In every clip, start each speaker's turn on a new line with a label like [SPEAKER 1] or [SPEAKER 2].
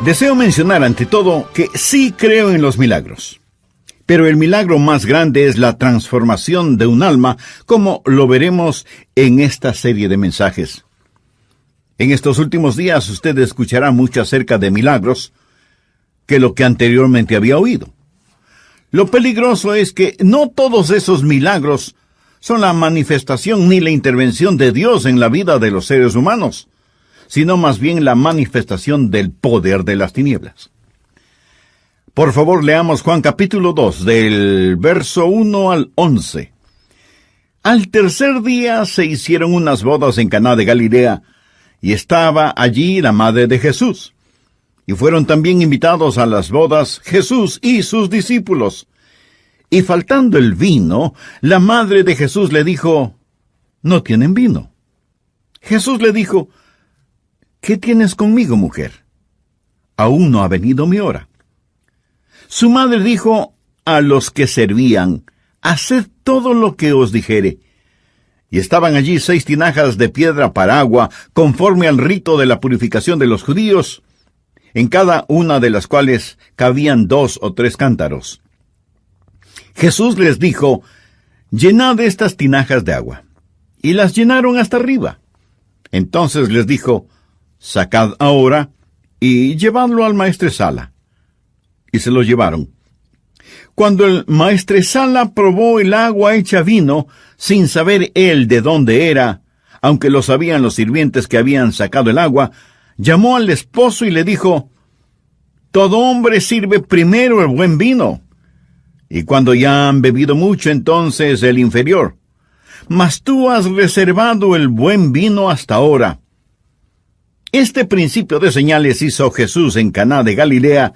[SPEAKER 1] Deseo mencionar ante todo que sí creo en los milagros. Pero el milagro más grande es la transformación de un alma, como lo veremos en esta serie de mensajes. En estos últimos días usted escuchará mucho acerca de milagros que lo que anteriormente había oído. Lo peligroso es que no todos esos milagros son la manifestación ni la intervención de Dios en la vida de los seres humanos, sino más bien la manifestación del poder de las tinieblas. Por favor, leamos Juan capítulo 2, del verso 1 al 11. Al tercer día se hicieron unas bodas en Caná de Galilea, y estaba allí la madre de Jesús. Y fueron también invitados a las bodas Jesús y sus discípulos. Y faltando el vino, la madre de Jesús le dijo, «No tienen vino». Jesús le dijo, «¿Qué tienes conmigo, mujer? Aún no ha venido mi hora». Su madre dijo a los que servían, «Haced todo lo que os dijere». Y estaban allí 6 tinajas de piedra para agua, conforme al rito de la purificación de los judíos, en cada una de las cuales cabían 2 o 3 cántaros. Jesús les dijo, «Llenad estas tinajas de agua». Y las llenaron hasta arriba. Entonces les dijo, «Sacad ahora y llevadlo al maestresala». Y se lo llevaron. Cuando el maestresala probó el agua hecha vino, sin saber él de dónde era, aunque lo sabían los sirvientes que habían sacado el agua, llamó al esposo y le dijo, «Todo hombre sirve primero el buen vino, y cuando ya han bebido mucho, entonces el inferior. Mas tú has reservado el buen vino hasta ahora». Este principio de señales hizo Jesús en Caná de Galilea,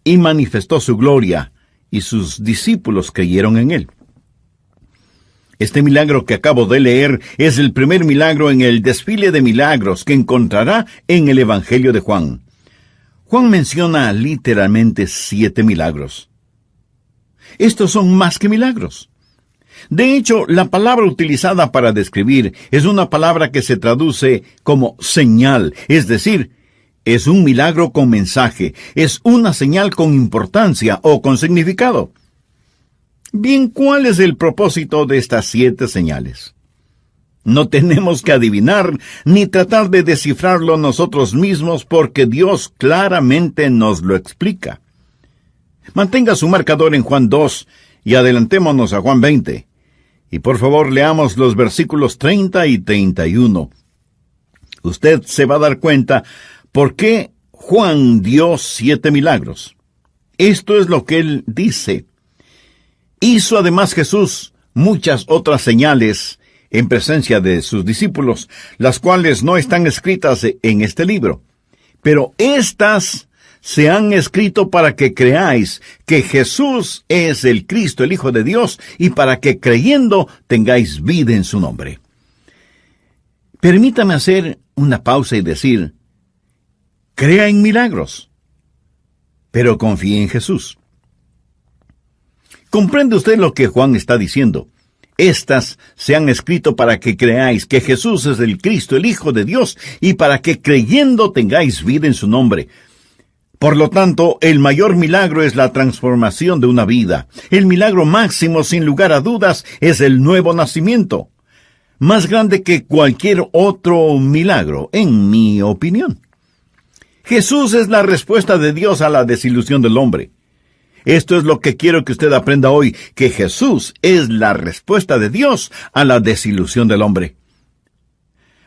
[SPEAKER 1] y manifestó su gloria, y sus discípulos creyeron en él. Este milagro que acabo de leer es el primer milagro en el desfile de milagros que encontrará en el Evangelio de Juan. Juan menciona literalmente 7 milagros. Estos son más que milagros. De hecho, la palabra utilizada para describir es una palabra que se traduce como señal, es decir, es un milagro con mensaje, es una señal con importancia o con significado. Bien, ¿cuál es el propósito de estas 7 señales? No tenemos que adivinar ni tratar de descifrarlo nosotros mismos porque Dios claramente nos lo explica. Mantenga su marcador en Juan 2 y adelantémonos a Juan 20. Y por favor leamos los versículos 30 y 31. Usted se va a dar cuenta por qué Juan dio 7 milagros. Esto es lo que él dice. Hizo además Jesús muchas otras señales en presencia de sus discípulos, las cuales no están escritas en este libro. Pero estas se han escrito para que creáis que Jesús es el Cristo, el Hijo de Dios, y para que creyendo tengáis vida en su nombre. Permítame hacer una pausa y decir, crea en milagros, pero confíe en Jesús. ¿Comprende usted lo que Juan está diciendo? Estas se han escrito para que creáis que Jesús es el Cristo, el Hijo de Dios, y para que creyendo tengáis vida en su nombre. Por lo tanto, el mayor milagro es la transformación de una vida. El milagro máximo, sin lugar a dudas, es el nuevo nacimiento. Más grande que cualquier otro milagro, en mi opinión. Jesús es la respuesta de Dios a la desilusión del hombre. Esto es lo que quiero que usted aprenda hoy, que Jesús es la respuesta de Dios a la desilusión del hombre.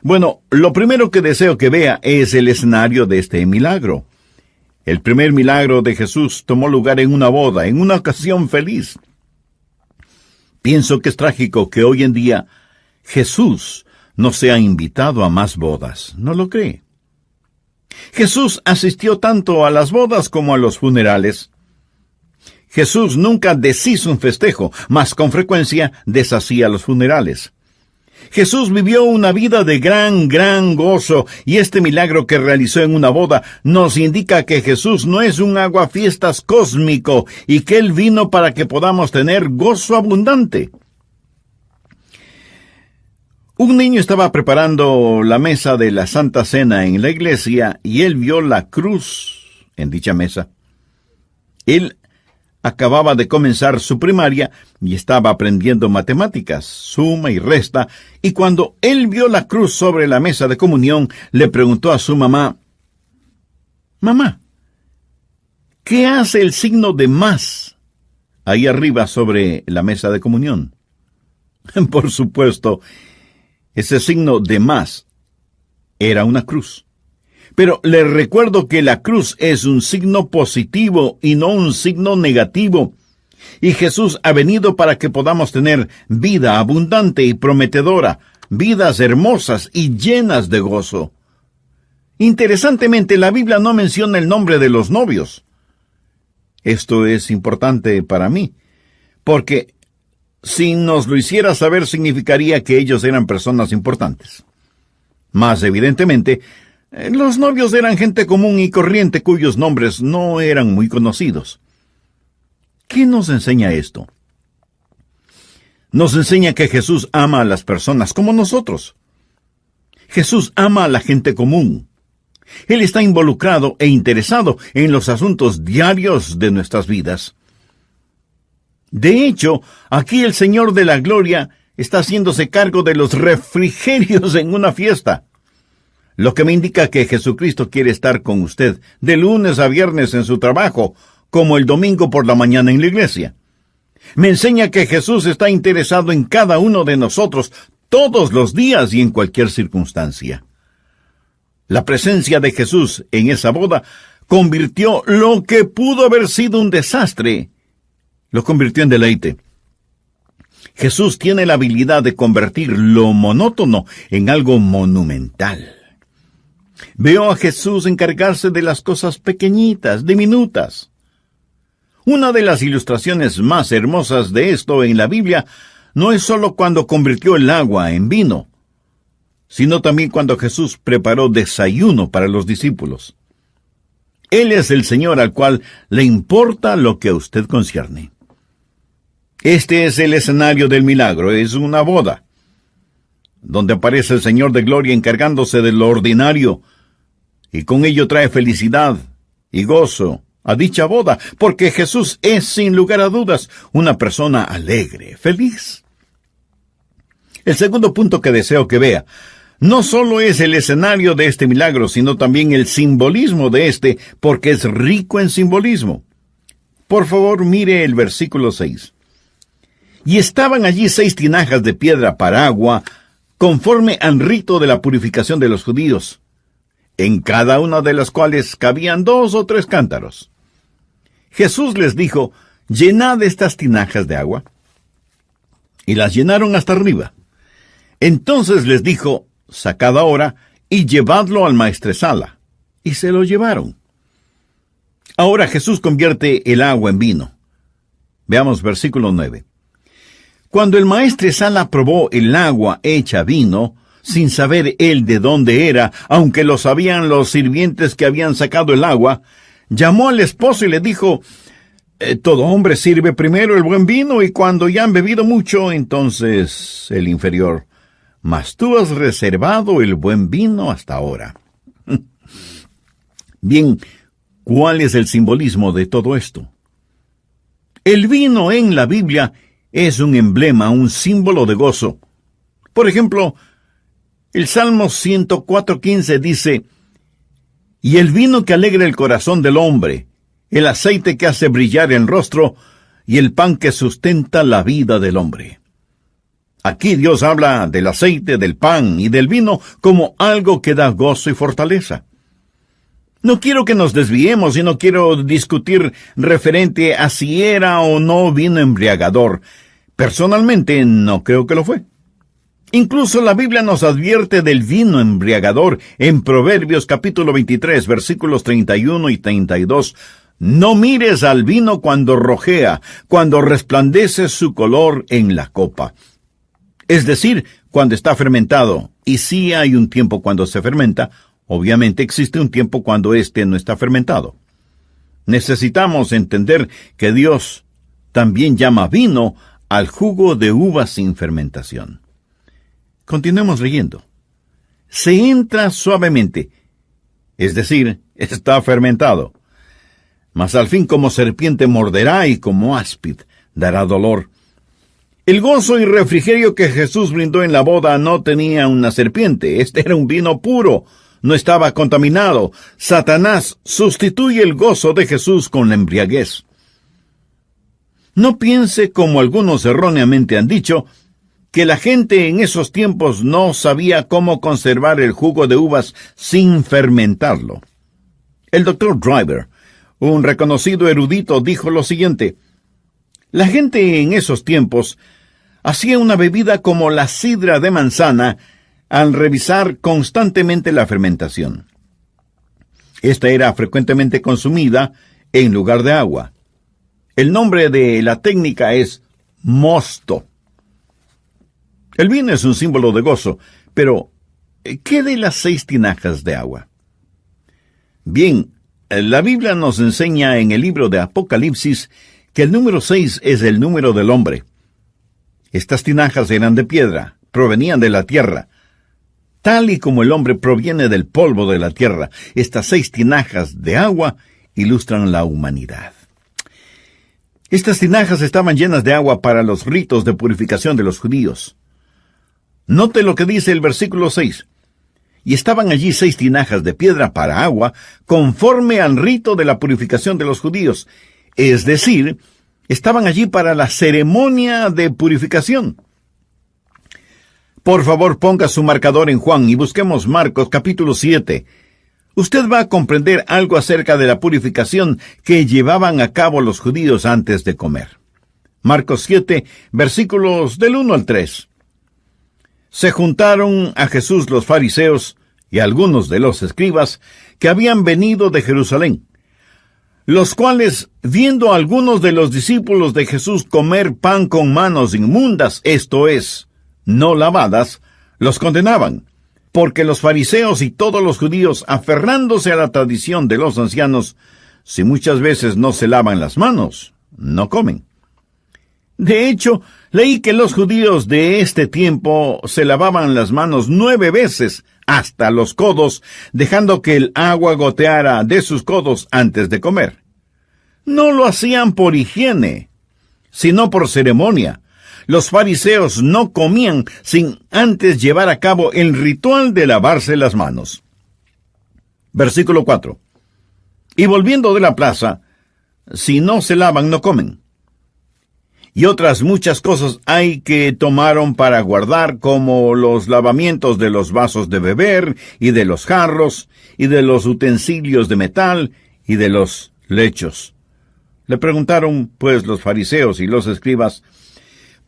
[SPEAKER 1] Bueno, lo primero que deseo que vea es el escenario de este milagro. El primer milagro de Jesús tomó lugar en una boda, en una ocasión feliz. Pienso que es trágico que hoy en día Jesús no sea invitado a más bodas. ¿No lo cree? Jesús asistió tanto a las bodas como a los funerales. Jesús nunca deshizo un festejo, mas con frecuencia deshacía los funerales. Jesús vivió una vida de gran gozo, y este milagro que realizó en una boda nos indica que Jesús no es un aguafiestas cósmico, y que Él vino para que podamos tener gozo abundante. Un niño estaba preparando la mesa de la Santa Cena en la iglesia, y él vio la cruz en dicha mesa. Él acababa de comenzar su primaria y estaba aprendiendo matemáticas, suma y resta, y cuando él vio la cruz sobre la mesa de comunión, le preguntó a su mamá: «Mamá, ¿qué hace el signo de más ahí arriba sobre la mesa de comunión?» Por supuesto, ese signo de más era una cruz. Pero le recuerdo que la cruz es un signo positivo y no un signo negativo. Y Jesús ha venido para que podamos tener vida abundante y prometedora, vidas hermosas y llenas de gozo. Interesantemente, la Biblia no menciona el nombre de los novios. Esto es importante para mí, porque si nos lo hiciera saber significaría que ellos eran personas importantes. Más evidentemente, los novios eran gente común y corriente cuyos nombres no eran muy conocidos. ¿Qué nos enseña esto? Nos enseña que Jesús ama a las personas como nosotros. Jesús ama a la gente común. Él está involucrado e interesado en los asuntos diarios de nuestras vidas. De hecho, aquí el Señor de la Gloria está haciéndose cargo de los refrigerios en una fiesta, lo que me indica que Jesucristo quiere estar con usted de lunes a viernes en su trabajo, como el domingo por la mañana en la iglesia. Me enseña que Jesús está interesado en cada uno de nosotros todos los días y en cualquier circunstancia. La presencia de Jesús en esa boda convirtió lo que pudo haber sido un desastre, lo convirtió en deleite. Jesús tiene la habilidad de convertir lo monótono en algo monumental. Veo a Jesús encargarse de las cosas pequeñitas, diminutas. Una de las ilustraciones más hermosas de esto en la Biblia no es sólo cuando convirtió el agua en vino, sino también cuando Jesús preparó desayuno para los discípulos. Él es el Señor al cual le importa lo que a usted concierne. Este es el escenario del milagro, es una boda, donde aparece el Señor de Gloria encargándose de lo ordinario, y con ello trae felicidad y gozo a dicha boda, porque Jesús es, sin lugar a dudas, una persona alegre, feliz. El segundo punto que deseo que vea no solo es el escenario de este milagro, sino también el simbolismo de este, porque es rico en simbolismo. Por favor, mire el versículo 6. Y estaban allí 6 tinajas de piedra para agua, conforme al rito de la purificación de los judíos, en cada una de las cuales cabían 2 o 3 cántaros. Jesús les dijo: «Llenad estas tinajas de agua». Y las llenaron hasta arriba. Entonces les dijo: «Sacad ahora y llevadlo al maestresala». Y se lo llevaron. Ahora Jesús convierte el agua en vino. Veamos versículo 9. Cuando el maestresala probó el agua hecha vino, sin saber él de dónde era, aunque lo sabían los sirvientes que habían sacado el agua, llamó al esposo y le dijo: «Todo hombre sirve primero el buen vino, y cuando ya han bebido mucho, entonces el inferior. Mas tú has reservado el buen vino hasta ahora». Bien, ¿cuál es el simbolismo de todo esto? El vino en la Biblia es un emblema, un símbolo de gozo. Por ejemplo, el Salmo 104:15 dice: «Y el vino que alegra el corazón del hombre, el aceite que hace brillar el rostro, y el pan que sustenta la vida del hombre». Aquí Dios habla del aceite, del pan y del vino como algo que da gozo y fortaleza. No quiero que nos desviemos y no quiero discutir referente a si era o no vino embriagador. Personalmente, no creo que lo fue. Incluso la Biblia nos advierte del vino embriagador en Proverbios capítulo 23, versículos 31 y 32. «No mires al vino cuando rojea, cuando resplandece su color en la copa». Es decir, cuando está fermentado. Y sí hay un tiempo cuando se fermenta. Obviamente existe un tiempo cuando éste no está fermentado. Necesitamos entender que Dios también llama vino al jugo de uvas sin fermentación. Continuemos leyendo. Se entra suavemente, es decir, está fermentado. mas al fin como serpiente morderá y como áspid dará dolor. El gozo y refrigerio que Jesús brindó en la boda no tenía una serpiente. Este era un vino puro, no estaba contaminado. Satanás sustituye el gozo de Jesús con la embriaguez. No piense, como algunos erróneamente han dicho, que la gente en esos tiempos no sabía cómo conservar el jugo de uvas sin fermentarlo. El Dr. Driver, un reconocido erudito, dijo lo siguiente: la gente en esos tiempos hacía una bebida como la sidra de manzana al revisar constantemente la fermentación. Esta era frecuentemente consumida en lugar de agua. El nombre de la técnica es mosto. El vino es un símbolo de gozo, pero ¿qué de las 6 tinajas de agua? Bien, la Biblia nos enseña en el libro de Apocalipsis que el número 6 es el número del hombre. Estas tinajas eran de piedra, provenían de la tierra. Tal y como el hombre proviene del polvo de la tierra, estas 6 tinajas de agua ilustran la humanidad. Estas tinajas estaban llenas de agua para los ritos de purificación de los judíos. Note lo que dice el versículo 6. Y estaban allí 6 tinajas de piedra para agua, conforme al rito de la purificación de los judíos. Es decir, estaban allí para la ceremonia de purificación. Por favor, ponga su marcador en Juan y busquemos Marcos capítulo 7. Usted va a comprender algo acerca de la purificación que llevaban a cabo los judíos antes de comer. Marcos 7, versículos del 1 al 3. Se juntaron a Jesús los fariseos y algunos de los escribas que habían venido de Jerusalén, los cuales, viendo a algunos de los discípulos de Jesús comer pan con manos inmundas, esto es, no lavadas, los condenaban, porque los fariseos y todos los judíos, aferrándose a la tradición de los ancianos, si muchas veces no se lavan las manos, no comen. De hecho, leí que los judíos de este tiempo se lavaban las manos 9 veces hasta los codos, dejando que el agua goteara de sus codos antes de comer. No lo hacían por higiene, sino por ceremonia. Los fariseos no comían sin antes llevar a cabo el ritual de lavarse las manos. Versículo 4. Y volviendo de la plaza, si no se lavan, no comen. Y otras muchas cosas hay que tomaron para guardar, como los lavamientos de los vasos de beber, y de los jarros, y de los utensilios de metal, y de los lechos. Le preguntaron, pues, los fariseos y los escribas: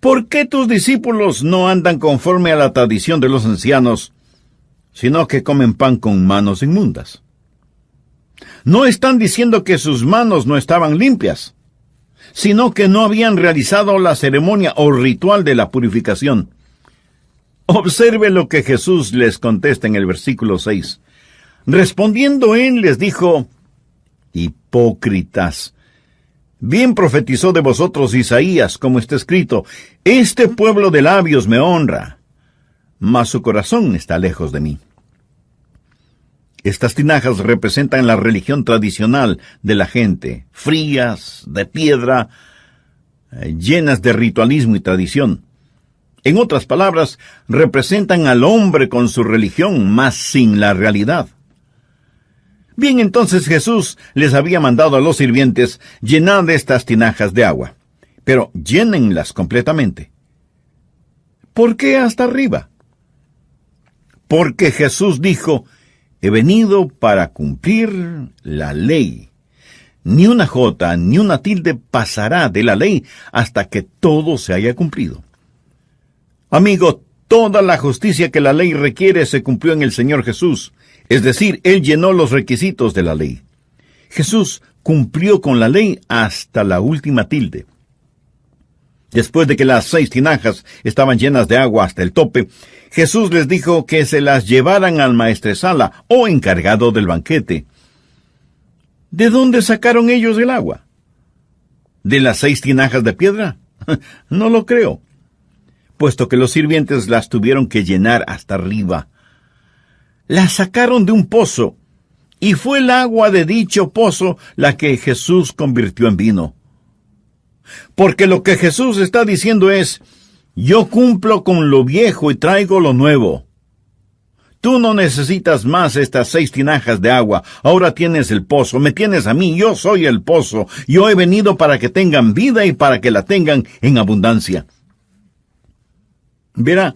[SPEAKER 1] ¿por qué tus discípulos no andan conforme a la tradición de los ancianos, sino que comen pan con manos inmundas? No están diciendo que sus manos no estaban limpias, sino que no habían realizado la ceremonia o ritual de la purificación. Observe lo que Jesús les contesta en el versículo 6. Respondiendo él les dijo: hipócritas, bien profetizó de vosotros Isaías, como está escrito: este pueblo de labios me honra, mas su corazón está lejos de mí. Estas tinajas representan la religión tradicional de la gente, frías, de piedra, llenas de ritualismo y tradición. En otras palabras, representan al hombre con su religión, mas sin la realidad. Bien, entonces Jesús les había mandado a los sirvientes llenar estas tinajas de agua, pero llénenlas completamente. ¿Por qué hasta arriba? Porque Jesús dijo: he venido para cumplir la ley. Ni una jota ni una tilde pasará de la ley hasta que todo se haya cumplido. Amigo, toda la justicia que la ley requiere se cumplió en el Señor Jesús. Es decir, Él llenó los requisitos de la ley. Jesús cumplió con la ley hasta la última tilde. Después de que las 6 tinajas estaban llenas de agua hasta el tope, Jesús les dijo que se las llevaran al maestresala o encargado del banquete. ¿De dónde sacaron ellos el agua? ¿De las 6 tinajas de piedra? No lo creo, puesto que los sirvientes las tuvieron que llenar hasta arriba. Las sacaron de un pozo y fue el agua de dicho pozo la que Jesús convirtió en vino. Porque lo que Jesús está diciendo es: yo cumplo con lo viejo y traigo lo nuevo. Tú no necesitas más estas 6 tinajas de agua, ahora tienes el pozo, me tienes a mí, yo soy el pozo, yo he venido para que tengan vida y para que la tengan en abundancia. Verá,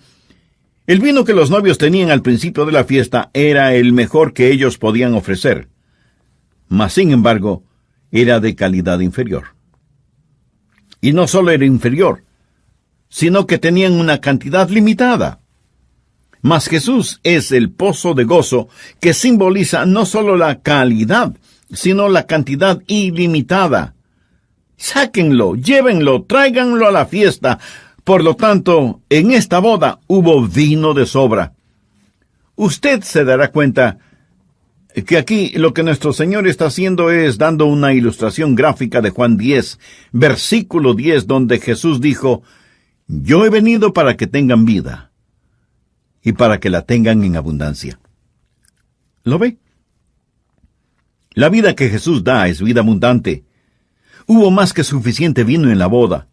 [SPEAKER 1] el vino que los novios tenían al principio de la fiesta era el mejor que ellos podían ofrecer, mas sin embargo, era de calidad inferior. Y no solo era inferior, sino que tenían una cantidad limitada. Mas Jesús es el pozo de gozo que simboliza no solo la calidad, sino la cantidad ilimitada. Sáquenlo, llévenlo, tráiganlo a la fiesta. Por lo tanto, en esta boda hubo vino de sobra. Usted se dará cuenta que aquí lo que nuestro Señor está haciendo es dando una ilustración gráfica de Juan 10, versículo 10, donde Jesús dijo: yo he venido para que tengan vida y para que la tengan en abundancia. ¿Lo ve? La vida que Jesús da es vida abundante. Hubo más que suficiente vino en la boda.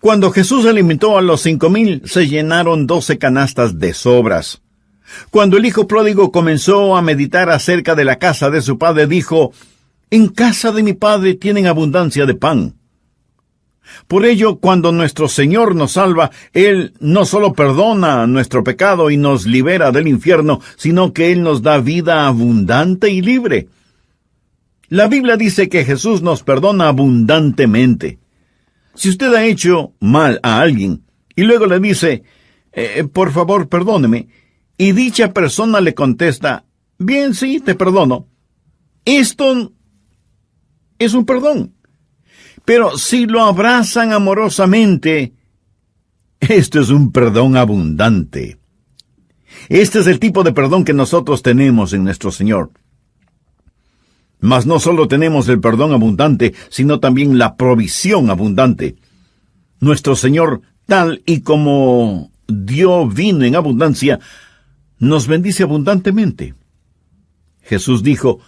[SPEAKER 1] Cuando Jesús alimentó a los 5,000, se llenaron 12 canastas de sobras. Cuando el hijo pródigo comenzó a meditar acerca de la casa de su padre, dijo: en casa de mi padre tienen abundancia de pan. Por ello, cuando nuestro Señor nos salva, Él no solo perdona nuestro pecado y nos libera del infierno, sino que Él nos da vida abundante y libre. La Biblia dice que Jesús nos perdona abundantemente. Si usted ha hecho mal a alguien y luego le dice: por favor, perdóneme, y dicha persona le contesta: bien, sí, te perdono, esto es un perdón. Pero si lo abrazan amorosamente, esto es un perdón abundante. Este es el tipo de perdón que nosotros tenemos en nuestro Señor. Mas no solo tenemos el perdón abundante, sino también la provisión abundante. Nuestro Señor, tal y como dio vino en abundancia, nos bendice abundantemente. Jesús dijo: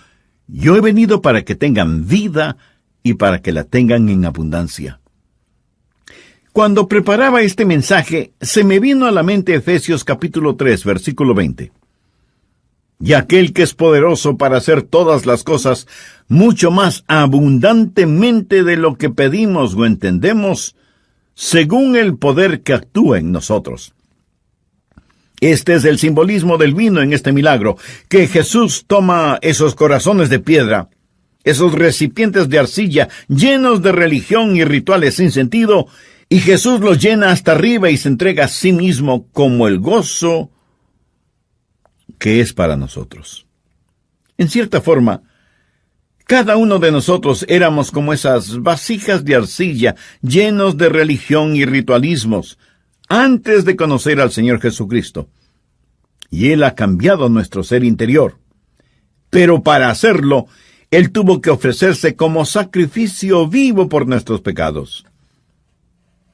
[SPEAKER 1] yo he venido para que tengan vida y para que la tengan en abundancia. Cuando preparaba este mensaje, se me vino a la mente Efesios capítulo 3, versículo 20. Y aquel que es poderoso para hacer todas las cosas mucho más abundantemente de lo que pedimos o entendemos, según el poder que actúa en nosotros. Este es el simbolismo del vino en este milagro, que Jesús toma esos corazones de piedra, esos recipientes de arcilla llenos de religión y rituales sin sentido, y Jesús los llena hasta arriba y se entrega a sí mismo como el gozo que es para nosotros. En cierta forma, cada uno de nosotros éramos como esas vasijas de arcilla llenos de religión y ritualismos antes de conocer al Señor Jesucristo. Y Él ha cambiado nuestro ser interior. Pero para hacerlo, Él tuvo que ofrecerse como sacrificio vivo por nuestros pecados.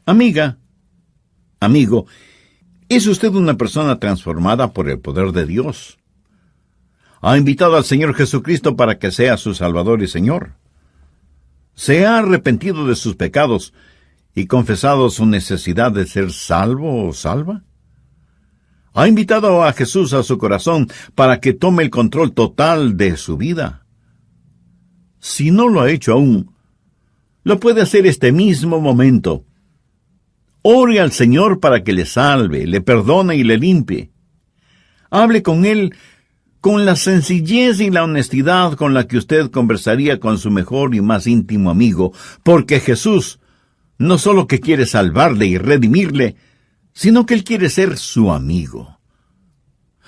[SPEAKER 1] Amiga, amigo, ¿es usted una persona transformada por el poder de Dios? ¿Ha invitado al Señor Jesucristo para que sea su Salvador y Señor? ¿Se ha arrepentido de sus pecados y confesado su necesidad de ser salvo o salva? ¿Ha invitado a Jesús a su corazón para que tome el control total de su vida? Si no lo ha hecho aún, lo puede hacer este mismo momento. Ore al Señor para que le salve, le perdone y le limpie. Hable con Él con la sencillez y la honestidad con la que usted conversaría con su mejor y más íntimo amigo, porque Jesús no solo que quiere salvarle y redimirle, sino que Él quiere ser su amigo.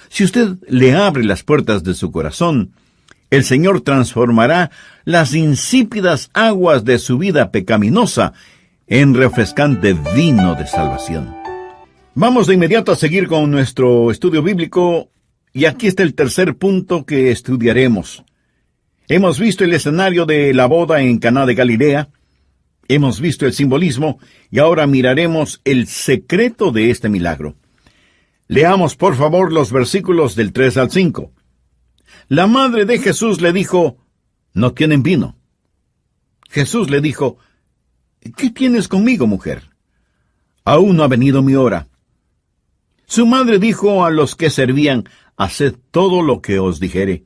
[SPEAKER 1] Si usted le abre las puertas de su corazón, el Señor transformará las insípidas aguas de su vida pecaminosa en refrescante vino de salvación. Vamos de inmediato a seguir con nuestro estudio bíblico, y aquí está el tercer punto que estudiaremos. Hemos visto el escenario de la boda en Caná de Galilea, hemos visto el simbolismo, y ahora miraremos el secreto de este milagro. Leamos, por favor, los versículos del 3 al 5. La madre de Jesús le dijo, no tienen vino. Jesús le dijo, ¿qué tienes conmigo, mujer? Aún no ha venido mi hora. Su madre dijo a los que servían, haced todo lo que os dijere.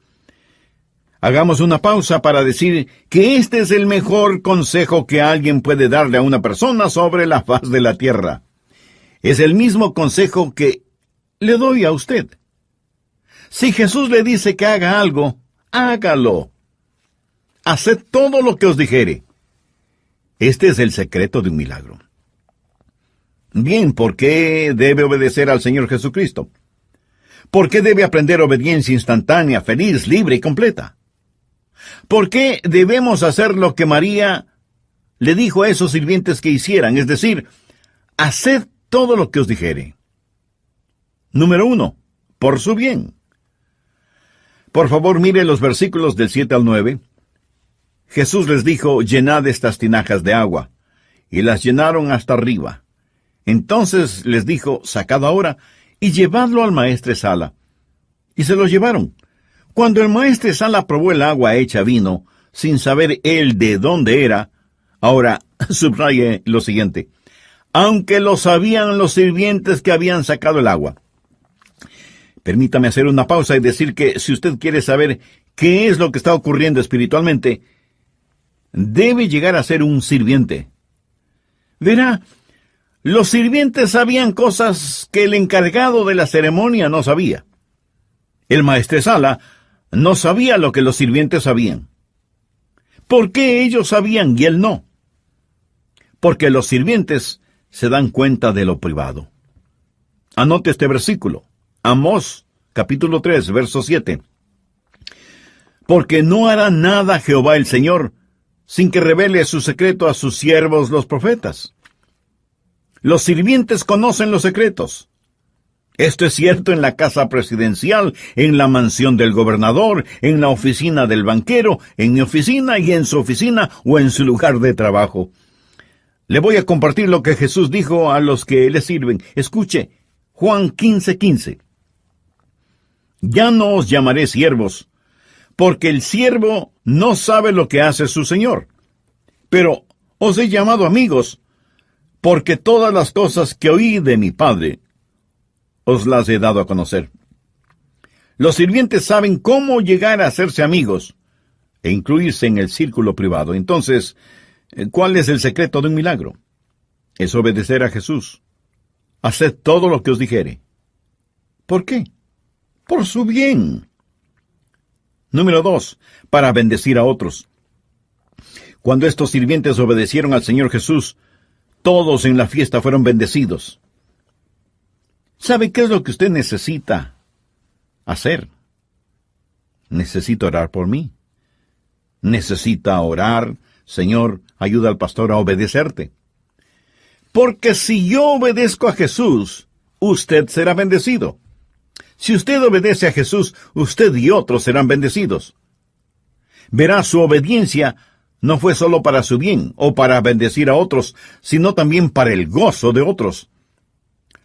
[SPEAKER 1] Hagamos una pausa para decir que este es el mejor consejo que alguien puede darle a una persona sobre la faz de la tierra. Es el mismo consejo que le doy a usted. Si Jesús le dice que haga algo, hágalo. Haced todo lo que os dijere. Este es el secreto de un milagro. Bien, ¿por qué debe obedecer al Señor Jesucristo? ¿Por qué debe aprender obediencia instantánea, feliz, libre y completa? ¿Por qué debemos hacer lo que María le dijo a esos sirvientes que hicieran? Es decir, haced todo lo que os dijere. Número 1, por su bien. Por favor, mire los versículos del 7 al 9. Jesús les dijo, llenad estas tinajas de agua, y las llenaron hasta arriba. Entonces les dijo, sacad ahora, y llevadlo al maestresala. Y se lo llevaron. Cuando el maestresala probó el agua hecha vino, sin saber él de dónde era, ahora subraye lo siguiente, aunque lo sabían los sirvientes que habían sacado el agua. Permítame hacer una pausa y decir que si usted quiere saber qué es lo que está ocurriendo espiritualmente, debe llegar a ser un sirviente. Verá, los sirvientes sabían cosas que el encargado de la ceremonia no sabía. El maestresala no sabía lo que los sirvientes sabían. ¿Por qué ellos sabían y él no? Porque los sirvientes se dan cuenta de lo privado. Anote este versículo. Amós, capítulo 3, verso 7. Porque no hará nada Jehová el Señor sin que revele su secreto a sus siervos los profetas. Los sirvientes conocen los secretos. Esto es cierto en la casa presidencial, en la mansión del gobernador, en la oficina del banquero, en mi oficina y en su oficina o en su lugar de trabajo. Le voy a compartir lo que Jesús dijo a los que le sirven. Escuche, Juan 15:15. Ya no os llamaré siervos, porque el siervo no sabe lo que hace su señor. Pero os he llamado amigos, porque todas las cosas que oí de mi Padre os las he dado a conocer. Los sirvientes saben cómo llegar a hacerse amigos e incluirse en el círculo privado. Entonces, ¿cuál es el secreto de un milagro? Es obedecer a Jesús. Haced todo lo que os dijere. ¿Por qué? Por su bien. Número 2, para bendecir a otros. Cuando estos sirvientes obedecieron al Señor Jesús, todos en la fiesta fueron bendecidos. ¿Sabe qué es lo que usted necesita hacer? Necesito orar por mí. Necesita orar, Señor, ayuda al pastor a obedecerte. Porque si yo obedezco a Jesús, usted será bendecido. Si usted obedece a Jesús, usted y otros serán bendecidos. Verá, su obediencia no fue solo para su bien o para bendecir a otros, sino también para el gozo de otros.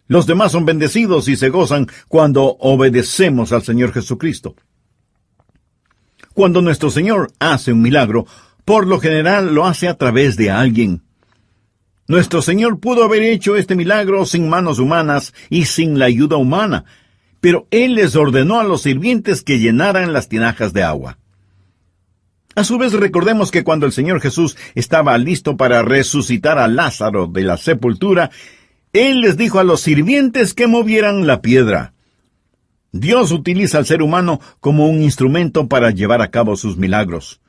[SPEAKER 1] Los demás son bendecidos y se gozan cuando obedecemos al Señor Jesucristo. Cuando nuestro Señor hace un milagro, por lo general lo hace a través de alguien. Nuestro Señor pudo haber hecho este milagro sin manos humanas y sin la ayuda humana, pero Él les ordenó a los sirvientes que llenaran las tinajas de agua. A su vez, recordemos que cuando el Señor Jesús estaba listo para resucitar a Lázaro de la sepultura, Él les dijo a los sirvientes que movieran la piedra. Dios utiliza al ser humano como un instrumento para llevar a cabo sus milagros.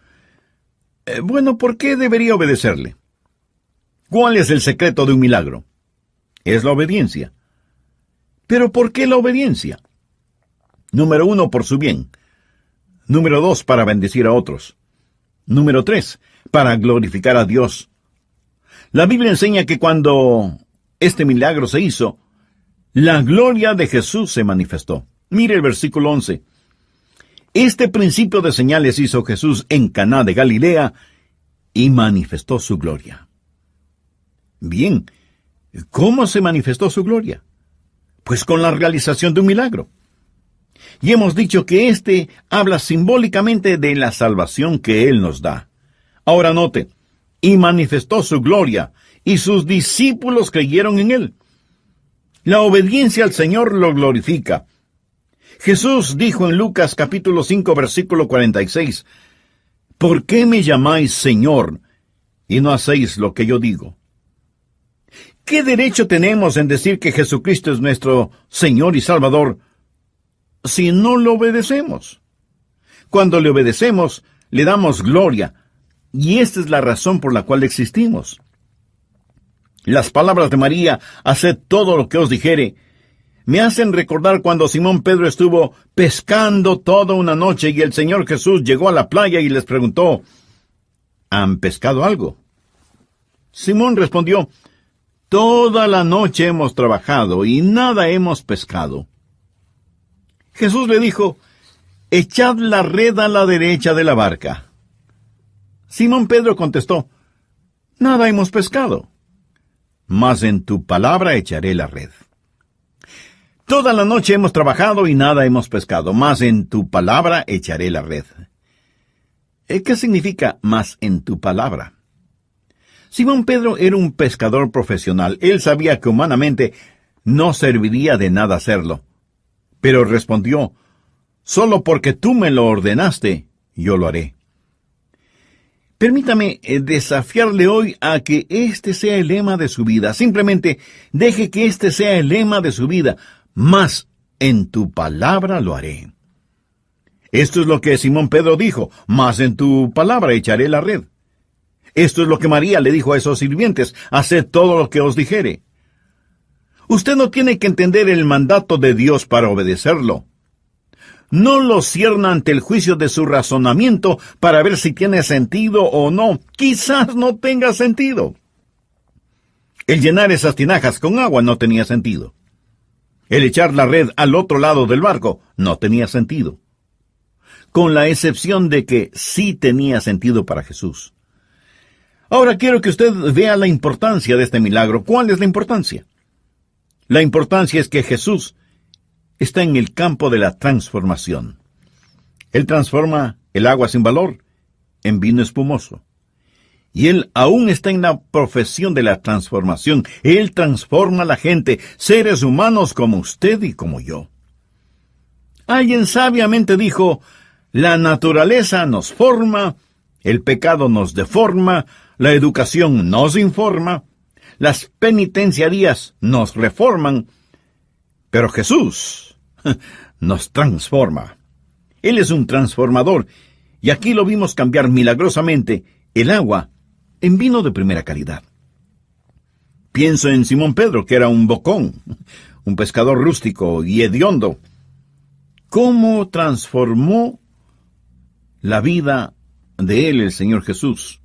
[SPEAKER 1] Bueno, ¿por qué debería obedecerle? ¿Cuál es el secreto de un milagro? Es la obediencia. ¿Pero por qué la obediencia? Número 1, por su bien. Número 2, para bendecir a otros. Número 3, para glorificar a Dios. La Biblia enseña que cuando este milagro se hizo, la gloria de Jesús se manifestó. Mire el versículo 11. Este principio de señales hizo Jesús en Caná de Galilea y manifestó su gloria. Bien, ¿cómo se manifestó su gloria? Pues con la realización de un milagro. Y hemos dicho que éste habla simbólicamente de la salvación que Él nos da. Ahora note, y manifestó su gloria, y sus discípulos creyeron en Él. La obediencia al Señor lo glorifica. Jesús dijo en Lucas capítulo 5, versículo 46, ¿por qué me llamáis Señor y no hacéis lo que yo digo? ¿Qué derecho tenemos en decir que Jesucristo es nuestro Señor y Salvador si no lo obedecemos? Cuando le obedecemos, le damos gloria, y esta es la razón por la cual existimos. Las palabras de María, haced todo lo que os dijere, me hacen recordar cuando Simón Pedro estuvo pescando toda una noche y el Señor Jesús llegó a la playa y les preguntó, ¿han pescado algo? Simón respondió, toda la noche hemos trabajado y nada hemos pescado. Jesús le dijo, echad la red a la derecha de la barca. Simón Pedro contestó, nada hemos pescado, mas en tu palabra echaré la red. Toda la noche hemos trabajado y nada hemos pescado, mas en tu palabra echaré la red. ¿Qué significa mas en tu palabra? Simón Pedro era un pescador profesional. Él sabía que humanamente no serviría de nada hacerlo. Pero respondió, solo porque tú me lo ordenaste, yo lo haré. Permítame desafiarle hoy a que este sea el lema de su vida. Simplemente deje que este sea el lema de su vida. Mas en tu palabra lo haré. Esto es lo que Simón Pedro dijo, mas en tu palabra echaré la red. Esto es lo que María le dijo a esos sirvientes, haced todo lo que os dijere. Usted no tiene que entender el mandato de Dios para obedecerlo. No lo cierna ante el juicio de su razonamiento para ver si tiene sentido o no. Quizás no tenga sentido. El llenar esas tinajas con agua no tenía sentido. El echar la red al otro lado del barco no tenía sentido. Con la excepción de que sí tenía sentido para Jesús. Ahora quiero que usted vea la importancia de este milagro. ¿Cuál es la importancia? La importancia es que Jesús está en el campo de la transformación. Él transforma el agua sin valor en vino espumoso. Y Él aún está en la profesión de la transformación. Él transforma a la gente, seres humanos como usted y como yo. Alguien sabiamente dijo, la naturaleza nos forma, el pecado nos deforma, la educación nos informa, las penitenciarías nos reforman, pero Jesús nos transforma. Él es un transformador, y aquí lo vimos cambiar milagrosamente el agua en vino de primera calidad. Pienso en Simón Pedro, que era un bocón, un pescador rústico y hediondo. ¿Cómo transformó la vida de él, el Señor Jesús,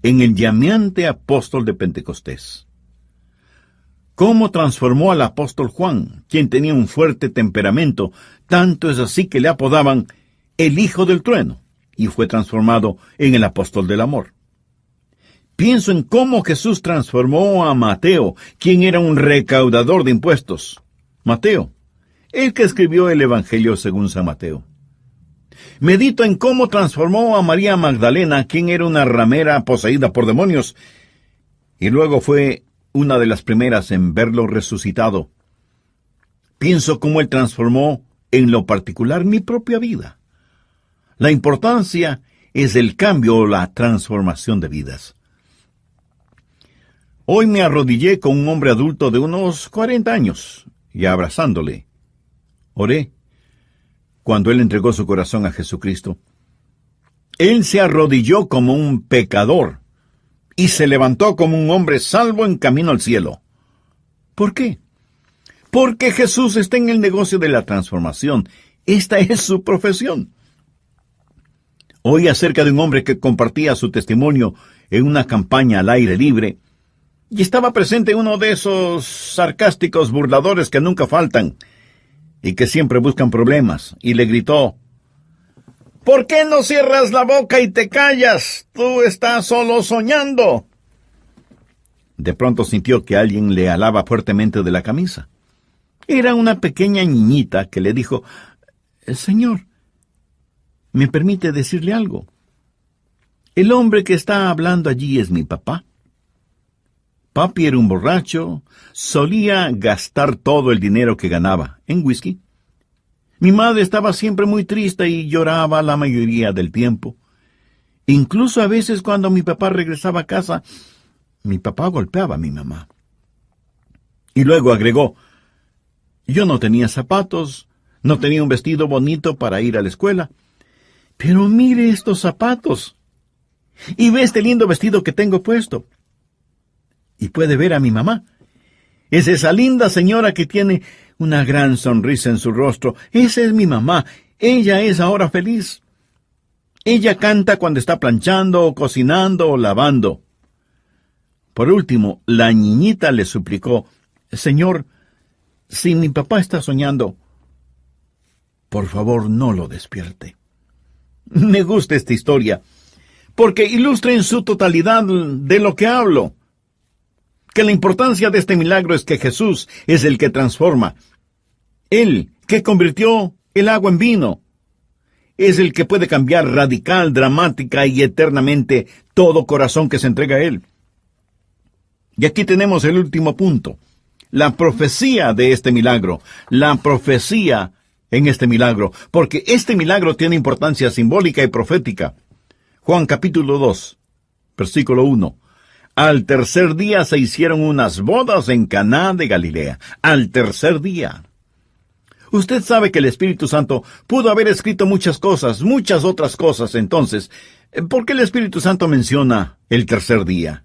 [SPEAKER 1] en el llameante apóstol de Pentecostés? ¿Cómo transformó al apóstol Juan, quien tenía un fuerte temperamento? Tanto es así que le apodaban el Hijo del Trueno, y fue transformado en el apóstol del amor. Pienso en cómo Jesús transformó a Mateo, quien era un recaudador de impuestos. Mateo, el que escribió el Evangelio según San Mateo. Medito en cómo transformó a María Magdalena, quien era una ramera poseída por demonios, y luego fue una de las primeras en verlo resucitado. Pienso cómo Él transformó en lo particular mi propia vida. La importancia es el cambio o la transformación de vidas. Hoy me arrodillé con un hombre adulto de unos 40 años, y abrazándole, oré. Cuando él entregó su corazón a Jesucristo, él se arrodilló como un pecador y se levantó como un hombre salvo en camino al cielo. ¿Por qué? Porque Jesús está en el negocio de la transformación. Esta es su profesión. Oí acerca de un hombre que compartía su testimonio en una campaña al aire libre, y estaba presente uno de esos sarcásticos burladores que nunca faltan y que siempre buscan problemas, y le gritó, ¿por qué no cierras la boca y te callas? Tú estás solo soñando. De pronto sintió que alguien le alaba fuertemente de la camisa. Era una pequeña niñita que le dijo, Señor, ¿me permite decirle algo? El hombre que está hablando allí es mi papá. Papi era un borracho, solía gastar todo el dinero que ganaba en whisky. Mi madre estaba siempre muy triste y lloraba la mayoría del tiempo. Incluso a veces cuando mi papá regresaba a casa, mi papá golpeaba a mi mamá. Y luego agregó, yo no tenía zapatos, no tenía un vestido bonito para ir a la escuela. Pero mire estos zapatos. Y ve este lindo vestido que tengo puesto. Y puede ver a mi mamá. Es esa linda señora que tiene una gran sonrisa en su rostro. Esa es mi mamá. Ella es ahora feliz. Ella canta cuando está planchando, o cocinando, o lavando. Por último, la niñita le suplicó, Señor, si mi papá está soñando, por favor no lo despierte. Me gusta esta historia, porque ilustra en su totalidad de lo que hablo. Que la importancia de este milagro es que Jesús es el que transforma. Él que convirtió el agua en vino. Es el que puede cambiar radical, dramática y eternamente todo corazón que se entrega a Él. Y aquí tenemos el último punto. La profecía de este milagro. La profecía en este milagro. Porque este milagro tiene importancia simbólica y profética. Juan capítulo 2, versículo 1. Al tercer día se hicieron unas bodas en Caná de Galilea. Al tercer día. Usted sabe que el Espíritu Santo pudo haber escrito muchas cosas, muchas otras cosas. Entonces, ¿por qué el Espíritu Santo menciona el tercer día?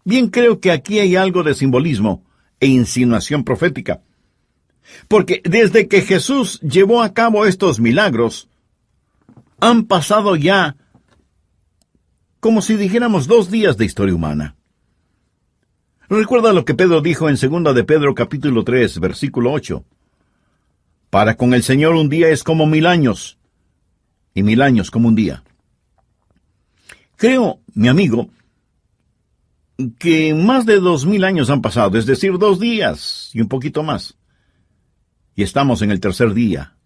[SPEAKER 1] Bien, creo que aquí hay algo de simbolismo e insinuación profética. Porque desde que Jesús llevó a cabo estos milagros, han pasado ya, como si dijéramos, 2 días de historia humana. Recuerda lo que Pedro dijo en 2 de Pedro capítulo 3, versículo 8. Para con el Señor un día es como 1000 años, y 1000 años como un día. Creo, mi amigo, que más de 2000 años han pasado, es decir, 2 días y un poquito más. Y estamos en el tercer día.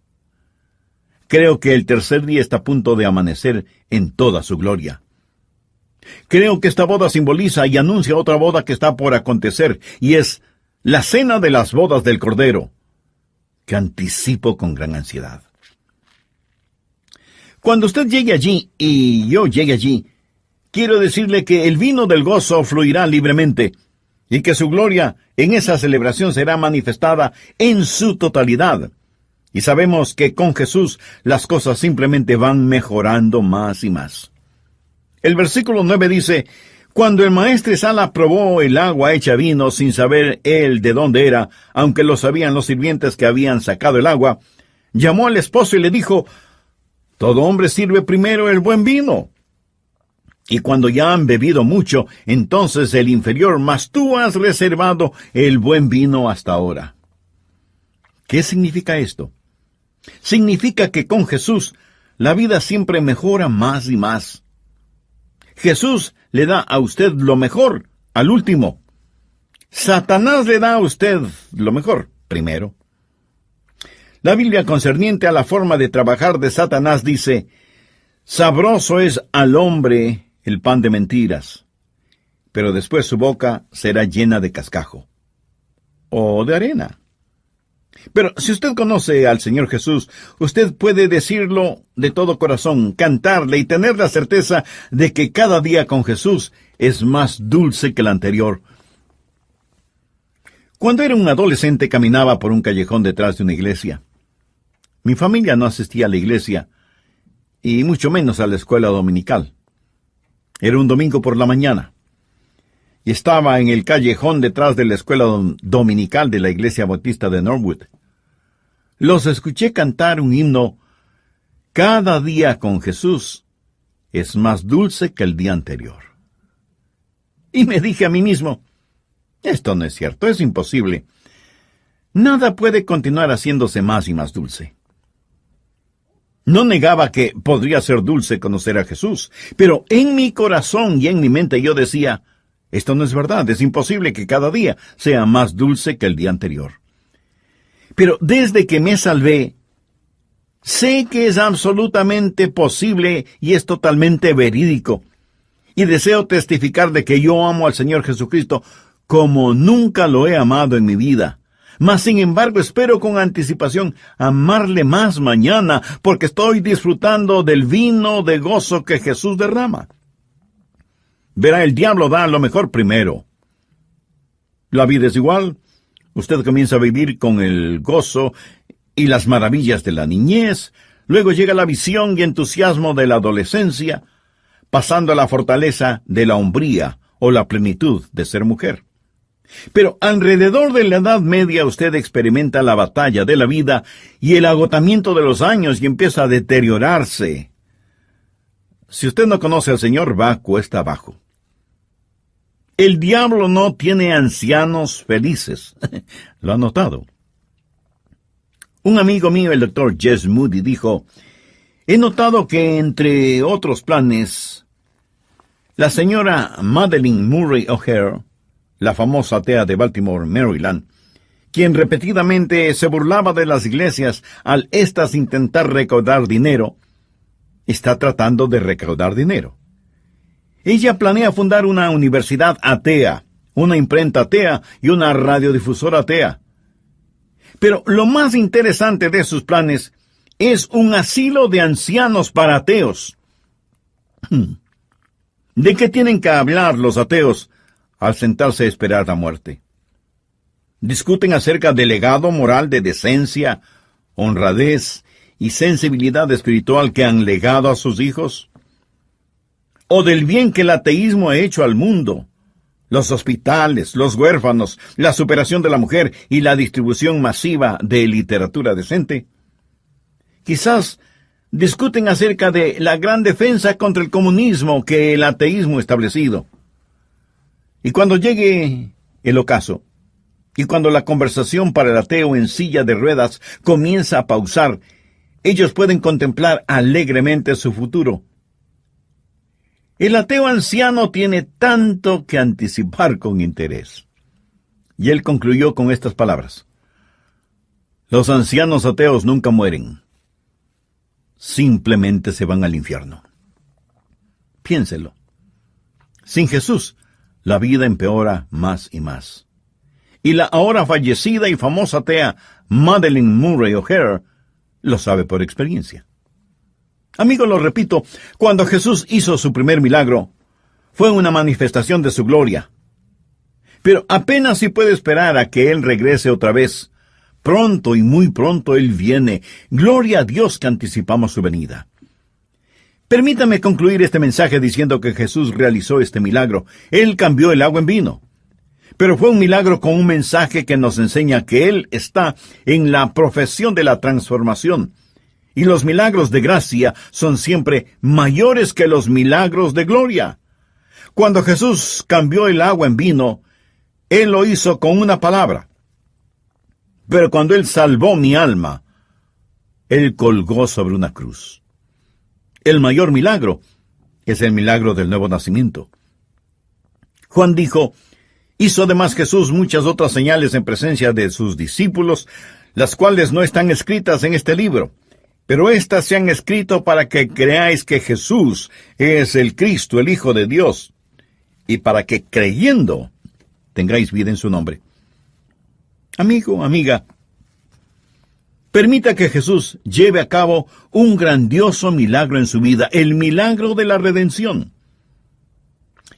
[SPEAKER 1] Creo que el tercer día está a punto de amanecer en toda su gloria. Creo que esta boda simboliza y anuncia otra boda que está por acontecer, y es la cena de las bodas del Cordero, que anticipo con gran ansiedad. Cuando usted llegue allí, y yo llegue allí, quiero decirle que el vino del gozo fluirá libremente, y que su gloria en esa celebración será manifestada en su totalidad. Y sabemos que con Jesús las cosas simplemente van mejorando más y más. El versículo 9 dice, cuando el maestresala probó el agua hecha vino sin saber él de dónde era, aunque lo sabían los sirvientes que habían sacado el agua, llamó al esposo y le dijo, todo hombre sirve primero el buen vino. Y cuando ya han bebido mucho, entonces el inferior, mas tú has reservado el buen vino hasta ahora. ¿Qué significa esto? Significa que con Jesús la vida siempre mejora más y más. Jesús le da a usted lo mejor al último. Satanás le da a usted lo mejor primero. La Biblia concerniente a la forma de trabajar de Satanás dice, sabroso es al hombre el pan de mentiras, pero después su boca será llena de cascajo o de arena. Pero si usted conoce al Señor Jesús, usted puede decirlo de todo corazón, cantarle y tener la certeza de que cada día con Jesús es más dulce que el anterior. Cuando era un adolescente caminaba por un callejón detrás de una iglesia. Mi familia no asistía a la iglesia, y mucho menos a la escuela dominical. Era un domingo por la mañana, y estaba en el callejón detrás de la escuela dominical de la iglesia bautista de Norwood. Los escuché cantar un himno, cada día con Jesús es más dulce que el día anterior. Y me dije a mí mismo, esto no es cierto, es imposible. Nada puede continuar haciéndose más y más dulce. No negaba que podría ser dulce conocer a Jesús, pero en mi corazón y en mi mente yo decía, esto no es verdad, es imposible que cada día sea más dulce que el día anterior. Pero desde que me salvé, Sé que es absolutamente posible y es totalmente verídico. Y deseo testificar de que yo amo al Señor Jesucristo como nunca lo he amado en mi vida. Mas, sin embargo, espero con anticipación amarle más mañana, porque estoy disfrutando del vino de gozo que Jesús derrama. Verá, el diablo da lo mejor primero. La vida es igual. Usted comienza a vivir con el gozo y las maravillas de la niñez. Luego llega la visión y entusiasmo de la adolescencia, pasando a la fortaleza de la hombría o la plenitud de ser mujer. Pero alrededor de la Edad Media usted experimenta la batalla de la vida y el agotamiento de los años y empieza a deteriorarse. Si usted no conoce al Señor, va cuesta abajo. El diablo no tiene ancianos felices. ¿Lo ha notado? Un amigo mío, el doctor Jess Moody, dijo: he notado que, entre otros planes, la señora Madeleine Murray O'Hare, la famosa atea de Baltimore, Maryland, quien repetidamente se burlaba de las iglesias al éstas intentar recaudar dinero, está tratando de recaudar dinero. Ella planea fundar una universidad atea, una imprenta atea y una radiodifusora atea. Pero lo más interesante de sus planes es un asilo de ancianos para ateos. ¿De qué tienen que hablar los ateos al sentarse a esperar la muerte? Discuten acerca del legado moral de decencia, honradez y sensibilidad espiritual que han legado a sus hijos, o del bien que el ateísmo ha hecho al mundo, los hospitales, los huérfanos, la superación de la mujer y la distribución masiva de literatura decente. Quizás discuten acerca de la gran defensa contra el comunismo que el ateísmo ha establecido. Y cuando llegue el ocaso, y cuando la conversación para el ateo en silla de ruedas comienza a pausar, ellos pueden contemplar alegremente su futuro. El ateo anciano tiene tanto que anticipar con interés. Y él concluyó con estas palabras: los ancianos ateos nunca mueren. Simplemente se van al infierno. Piénselo. Sin Jesús, la vida empeora más y más. Y la ahora fallecida y famosa atea Madeleine Murray O'Hare lo sabe por experiencia. Amigo, lo repito, cuando Jesús hizo su primer milagro, fue una manifestación de su gloria. Pero apenas si puede esperar a que Él regrese otra vez. Pronto y muy pronto Él viene. Gloria a Dios que anticipamos su venida. Permítame concluir este mensaje diciendo que Jesús realizó este milagro. Él cambió el agua en vino. Pero fue un milagro con un mensaje que nos enseña que Él está en la profesión de la transformación. Y los milagros de gracia son siempre mayores que los milagros de gloria. Cuando Jesús cambió el agua en vino, Él lo hizo con una palabra. Pero cuando Él salvó mi alma, Él colgó sobre una cruz. El mayor milagro es el milagro del nuevo nacimiento. Juan dijo: hizo además Jesús muchas otras señales en presencia de sus discípulos, las cuales no están escritas en este libro. Pero éstas se han escrito para que creáis que Jesús es el Cristo, el Hijo de Dios, y para que creyendo tengáis vida en su nombre. Amigo, amiga, permita que Jesús lleve a cabo un grandioso milagro en su vida, el milagro de la redención.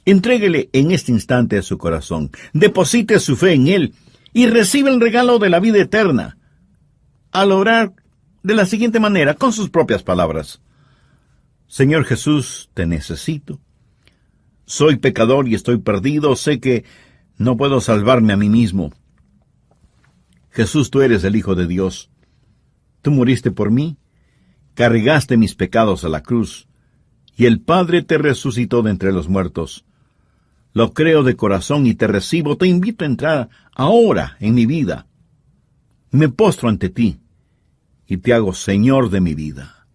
[SPEAKER 1] Entréguele en este instante a su corazón, deposite su fe en Él y reciba el regalo de la vida eterna. Al orar de la siguiente manera, con sus propias palabras: Señor Jesús, te necesito. Soy pecador y estoy perdido. Sé que no puedo salvarme a mí mismo. Jesús, tú eres el Hijo de Dios. Tú moriste por mí, cargaste mis pecados a la cruz, y el Padre te resucitó de entre los muertos. Lo creo de corazón y te recibo. Te invito a entrar ahora en mi vida. Me postro ante ti y te hago Señor de mi vida.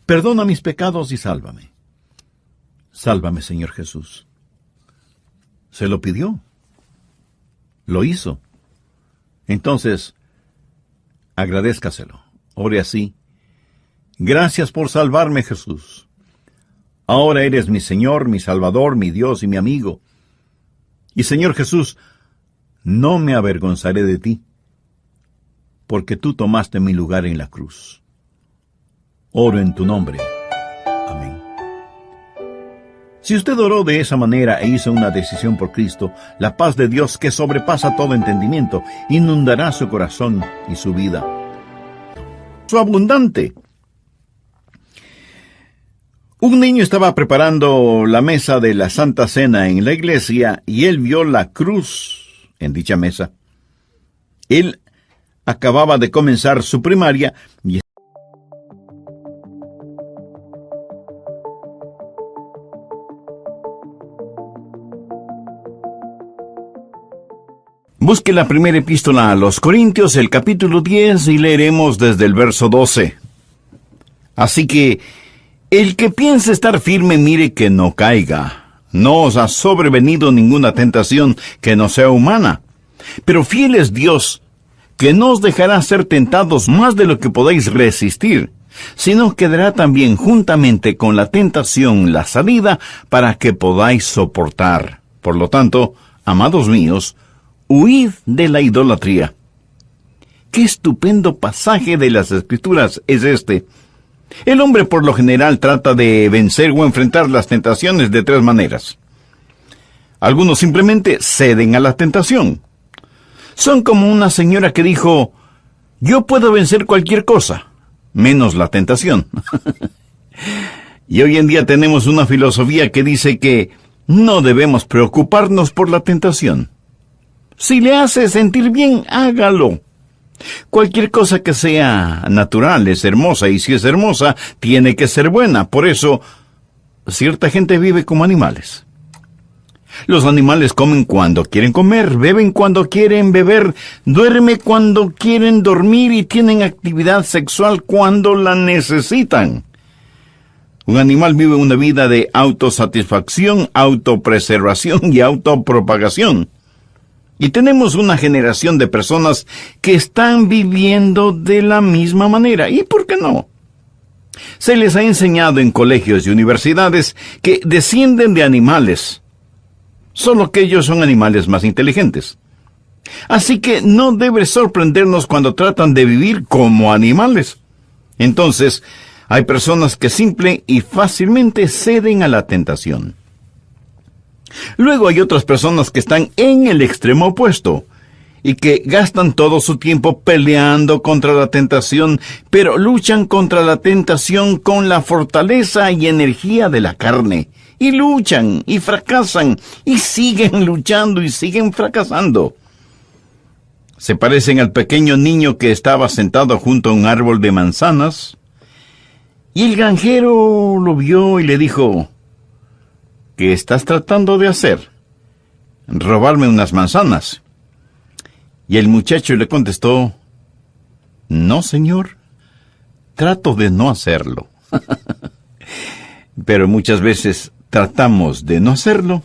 [SPEAKER 1] Perdona mis pecados y sálvame. Sálvame, Señor Jesús. Se lo pidió. Lo hizo. Entonces, agradézcaselo. Ore así: Gracias por salvarme, Jesús. Ahora eres mi Señor, mi Salvador, mi Dios y mi amigo. Y Señor Jesús, no me avergonzaré de ti, porque tú tomaste mi lugar en la cruz. Oro en tu nombre. Amén. Si usted oró de esa manera e hizo una decisión por Cristo, la paz de Dios que sobrepasa todo entendimiento inundará su corazón y su vida. Su abundante. Un niño estaba preparando la mesa de la Santa Cena en la iglesia y él vio la cruz en dicha mesa. Él acababa de comenzar su primaria y busque la primera epístola a los Corintios, el capítulo 10, y leeremos desde el verso 12. Así que el que piense estar firme, mire que no caiga. No os ha sobrevenido ninguna tentación que no sea humana. Pero fiel es Dios, que no os dejará ser tentados más de lo que podáis resistir, sino que dará también juntamente con la tentación la salida para que podáis soportar. Por lo tanto, amados míos, huid de la idolatría. Qué estupendo pasaje de las Escrituras es este. El hombre por lo general trata de vencer o enfrentar las tentaciones de tres maneras. Algunos simplemente ceden a la tentación. Son como una señora que dijo, yo puedo vencer cualquier cosa, menos la tentación. Y hoy en día tenemos una filosofía que dice que no debemos preocuparnos por la tentación. Si le hace sentir bien, hágalo. Cualquier cosa que sea natural es hermosa, y si es hermosa, tiene que ser buena. Por eso, cierta gente vive como animales. Los animales comen cuando quieren comer, beben cuando quieren beber, duermen cuando quieren dormir y tienen actividad sexual cuando la necesitan. Un animal vive una vida de autosatisfacción, autopreservación y autopropagación. Y tenemos una generación de personas que están viviendo de la misma manera. ¿Y por qué no? Se les ha enseñado en colegios y universidades que descienden de animales, solo que ellos son animales más inteligentes. Así que no debe sorprendernos cuando tratan de vivir como animales. Entonces, hay personas que simple y fácilmente ceden a la tentación. Luego hay otras personas que están en el extremo opuesto y que gastan todo su tiempo peleando contra la tentación, pero luchan contra la tentación con la fortaleza y energía de la carne. Y luchan, y fracasan, y siguen luchando, y siguen fracasando. Se parecen al pequeño niño que estaba sentado junto a un árbol de manzanas, y el granjero lo vio y le dijo, ¿qué estás tratando de hacer? ¿Robarme unas manzanas? Y el muchacho le contestó, no, señor, trato de no hacerlo. Pero muchas veces tratamos de no hacerlo,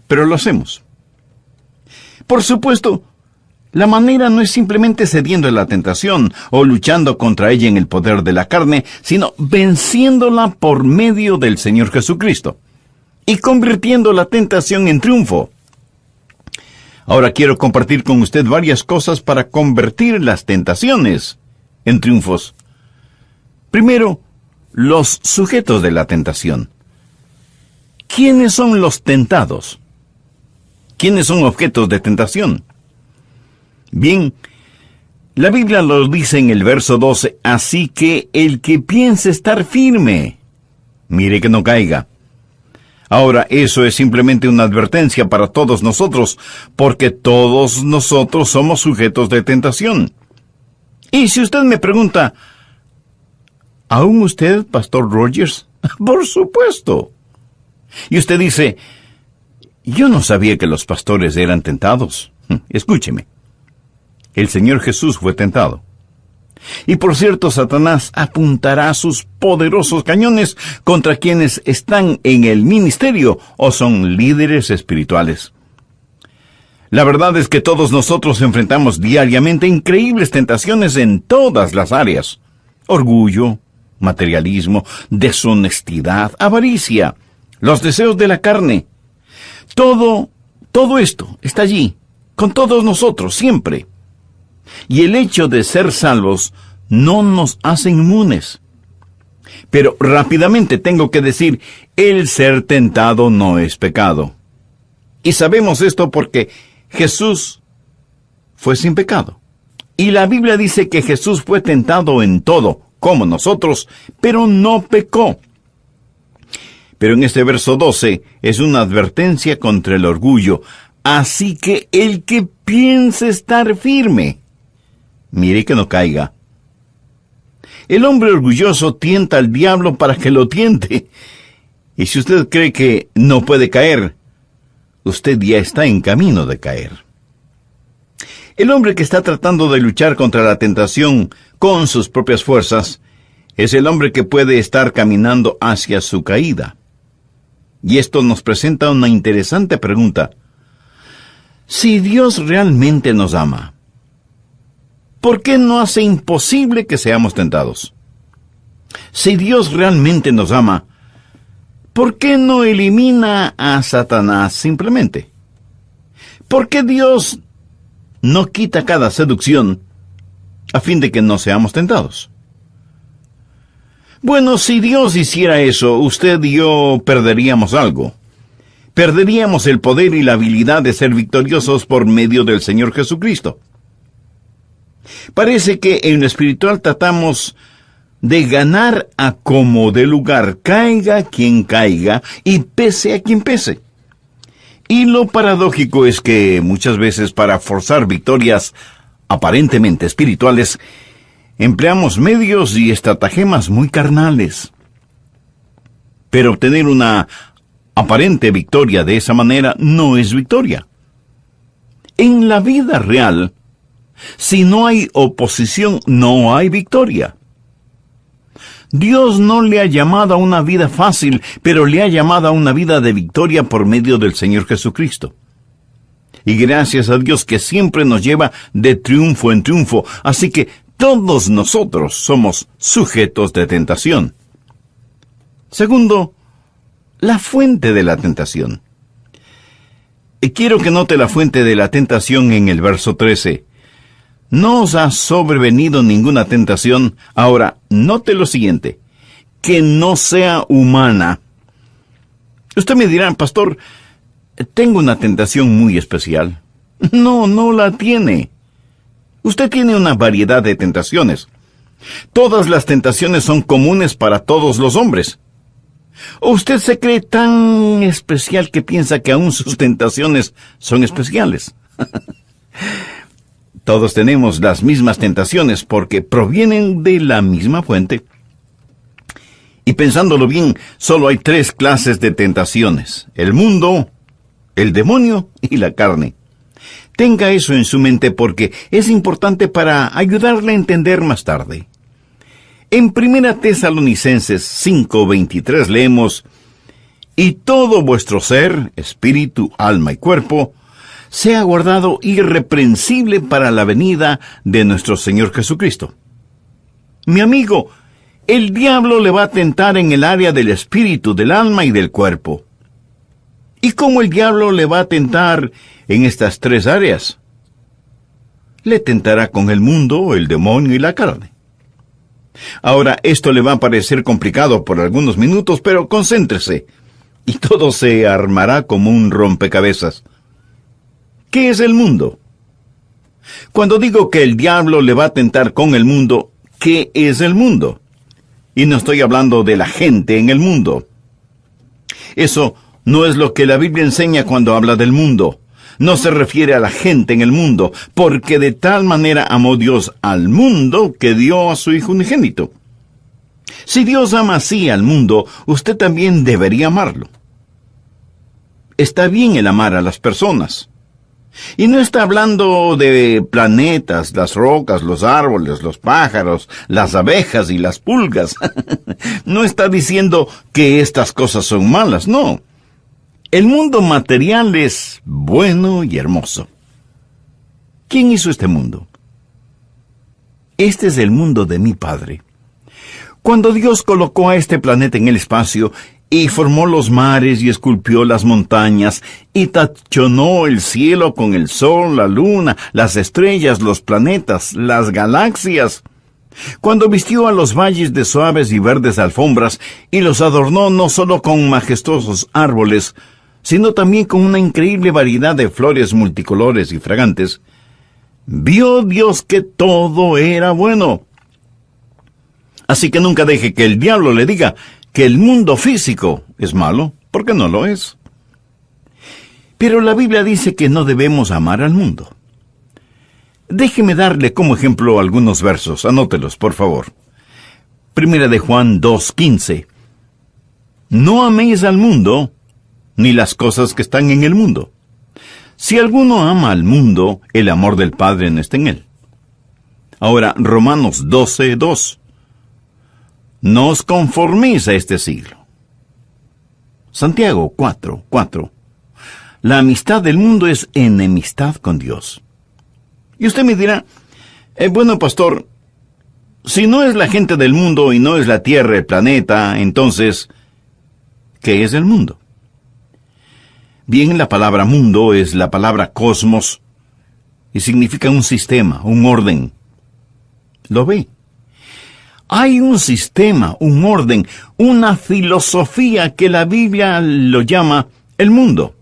[SPEAKER 1] pero lo hacemos. Por supuesto, la manera no es simplemente cediendo a la tentación o luchando contra ella en el poder de la carne, sino venciéndola por medio del Señor Jesucristo y convirtiendo la tentación en triunfo. Ahora quiero compartir con usted varias cosas para convertir las tentaciones en triunfos. Primero, los sujetos de la tentación. ¿Quiénes son los tentados? ¿Quiénes son objetos de tentación? Bien, la Biblia lo dice en el verso 12, así que el que piense estar firme, mire que no caiga. Ahora, eso es simplemente una advertencia para todos nosotros, porque todos nosotros somos sujetos de tentación. Y si usted me pregunta, ¿aún usted, Pastor Rogers? Por supuesto. Y usted dice, yo no sabía que los pastores eran tentados. Escúcheme. El Señor Jesús fue tentado. Y por cierto, Satanás apuntará sus poderosos cañones contra quienes están en el ministerio o son líderes espirituales. La verdad es que todos nosotros enfrentamos diariamente increíbles tentaciones en todas las áreas. Orgullo, materialismo, deshonestidad, avaricia, los deseos de la carne. Todo esto está allí, con todos nosotros, siempre. Y el hecho de ser salvos no nos hace inmunes. Pero rápidamente tengo que decir, el ser tentado no es pecado. Y sabemos esto porque Jesús fue sin pecado. Y la Biblia dice que Jesús fue tentado en todo, como nosotros, pero no pecó. Pero en este verso 12 es una advertencia contra el orgullo. Así que el que piense estar firme, mire que no caiga. El hombre orgulloso tienta al diablo para que lo tiente. Y si usted cree que no puede caer, usted ya está en camino de caer. El hombre que está tratando de luchar contra la tentación con sus propias fuerzas es el hombre que puede estar caminando hacia su caída. Y esto nos presenta una interesante pregunta. Si Dios realmente nos ama, ¿por qué no hace imposible que seamos tentados? Si Dios realmente nos ama, ¿por qué no elimina a Satanás simplemente? ¿Por qué Dios no quita cada seducción a fin de que no seamos tentados? Bueno, si Dios hiciera eso, usted y yo perderíamos algo. Perderíamos el poder y la habilidad de ser victoriosos por medio del Señor Jesucristo. Parece que en lo espiritual tratamos de ganar a como de lugar, caiga quien caiga y pese a quien pese. Y lo paradójico es que muchas veces para forzar victorias aparentemente espirituales, empleamos medios y estratagemas muy carnales. Pero obtener una aparente victoria de esa manera no es victoria. En la vida real, si no hay oposición, no hay victoria. Dios no le ha llamado a una vida fácil, pero le ha llamado a una vida de victoria por medio del Señor Jesucristo. Y gracias a Dios que siempre nos lleva de triunfo en triunfo, así que todos nosotros somos sujetos de tentación. Segundo, la fuente de la tentación. Quiero que note la fuente de la tentación en el verso 13. No os ha sobrevenido ninguna tentación. Ahora, note lo siguiente, que no sea humana. Usted me dirá, pastor, tengo una tentación muy especial. No la tiene. Usted tiene una variedad de tentaciones. Todas las tentaciones son comunes para todos los hombres. ¿O usted se cree tan especial que piensa que aún sus tentaciones son especiales? Todos tenemos las mismas tentaciones porque provienen de la misma fuente. Y pensándolo bien, solo hay 3 clases de tentaciones: el mundo, el demonio y la carne. Tenga eso en su mente porque es importante para ayudarle a entender más tarde. En 1 Tesalonicenses 5:23 leemos: y todo vuestro ser, espíritu, alma y cuerpo, sea guardado irreprensible para la venida de nuestro Señor Jesucristo. Mi amigo, el diablo le va a tentar en el área del espíritu, del alma y del cuerpo. ¿Y cómo el diablo le va a tentar en estas 3 áreas? Le tentará con el mundo, el demonio y la carne. Ahora, esto le va a parecer complicado por algunos minutos, pero concéntrese, y todo se armará como un rompecabezas. ¿Qué es el mundo? Cuando digo que el diablo le va a tentar con el mundo, ¿qué es el mundo? Y no estoy hablando de la gente en el mundo. Eso no es lo que la Biblia enseña cuando habla del mundo. No se refiere a la gente en el mundo, porque de tal manera amó Dios al mundo que dio a su Hijo unigénito. Si Dios ama así al mundo, usted también debería amarlo. Está bien el amar a las personas. Y no está hablando de planetas, las rocas, los árboles, los pájaros, las abejas y las pulgas. No está diciendo que estas cosas son malas, no. El mundo material es bueno y hermoso. ¿Quién hizo este mundo? Este es el mundo de mi Padre. Cuando Dios colocó a este planeta en el espacio y formó los mares y esculpió las montañas y tachonó el cielo con el sol, la luna, las estrellas, los planetas, las galaxias, cuando vistió a los valles de suaves y verdes alfombras y los adornó no solo con majestuosos árboles, sino también con una increíble variedad de flores multicolores y fragantes, vio Dios que todo era bueno. Así que nunca deje que el diablo le diga que el mundo físico es malo, porque no lo es. Pero la Biblia dice que no debemos amar al mundo. Déjeme darle como ejemplo algunos versos, anótelos, por favor. Primera de Juan 2:15. No améis al mundo, ni las cosas que están en el mundo. Si alguno ama al mundo, el amor del Padre no está en él. Ahora, Romanos 12:2. No os conforméis a este siglo. Santiago 4:4. La amistad del mundo es enemistad con Dios. Y usted me dirá, bueno, pastor, si no es la gente del mundo y no es la tierra, el planeta, entonces, ¿qué es el mundo? Bien, la palabra mundo es la palabra cosmos y significa un sistema, un orden. ¿Lo ve? Hay un sistema, un orden, una filosofía que la Biblia lo llama el mundo.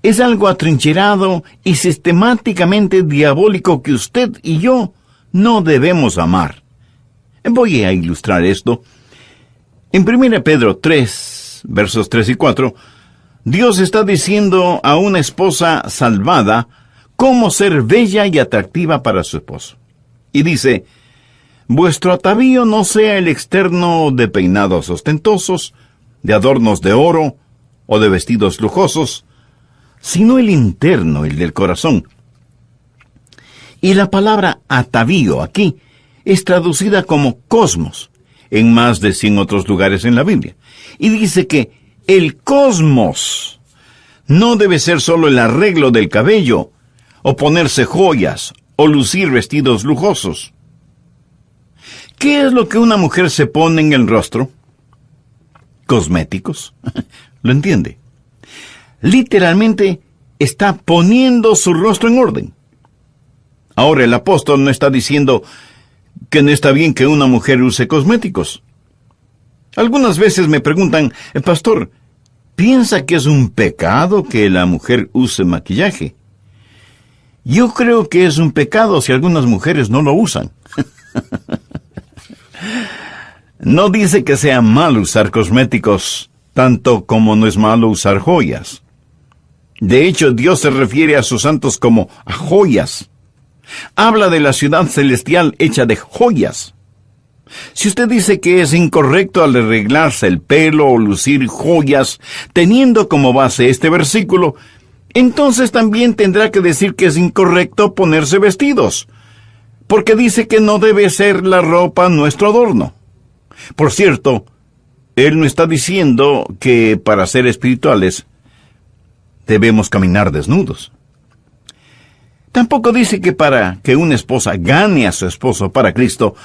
[SPEAKER 1] Es algo atrincherado y sistemáticamente diabólico que usted y yo no debemos amar. Voy a ilustrar esto. En 1 Pedro 3, versos 3 y 4, Dios está diciendo a una esposa salvada cómo ser bella y atractiva para su esposo. Y dice, vuestro atavío no sea el externo de peinados ostentosos, de adornos de oro o de vestidos lujosos, sino el interno, el del corazón. Y la palabra atavío aquí es traducida como cosmos en más de 100 otros lugares en la Biblia. Y dice que el cosmos no debe ser solo el arreglo del cabello, o ponerse joyas, o lucir vestidos lujosos. ¿Qué es lo que una mujer se pone en el rostro? Cosméticos. ¿Lo entiende? Literalmente está poniendo su rostro en orden. Ahora el apóstol no está diciendo que no está bien que una mujer use cosméticos. Algunas veces me preguntan, pastor, ¿piensa que es un pecado que la mujer use maquillaje? Yo creo que es un pecado si algunas mujeres no lo usan. No dice que sea malo usar cosméticos, tanto como no es malo usar joyas. De hecho, Dios se refiere a sus santos como a joyas. Habla de la ciudad celestial hecha de joyas. Si usted dice que es incorrecto al arreglarse el pelo o lucir joyas, teniendo como base este versículo, entonces también tendrá que decir que es incorrecto ponerse vestidos, porque dice que no debe ser la ropa nuestro adorno. Por cierto, él no está diciendo que para ser espirituales debemos caminar desnudos. Tampoco dice que para que una esposa gane a su esposo para Cristo,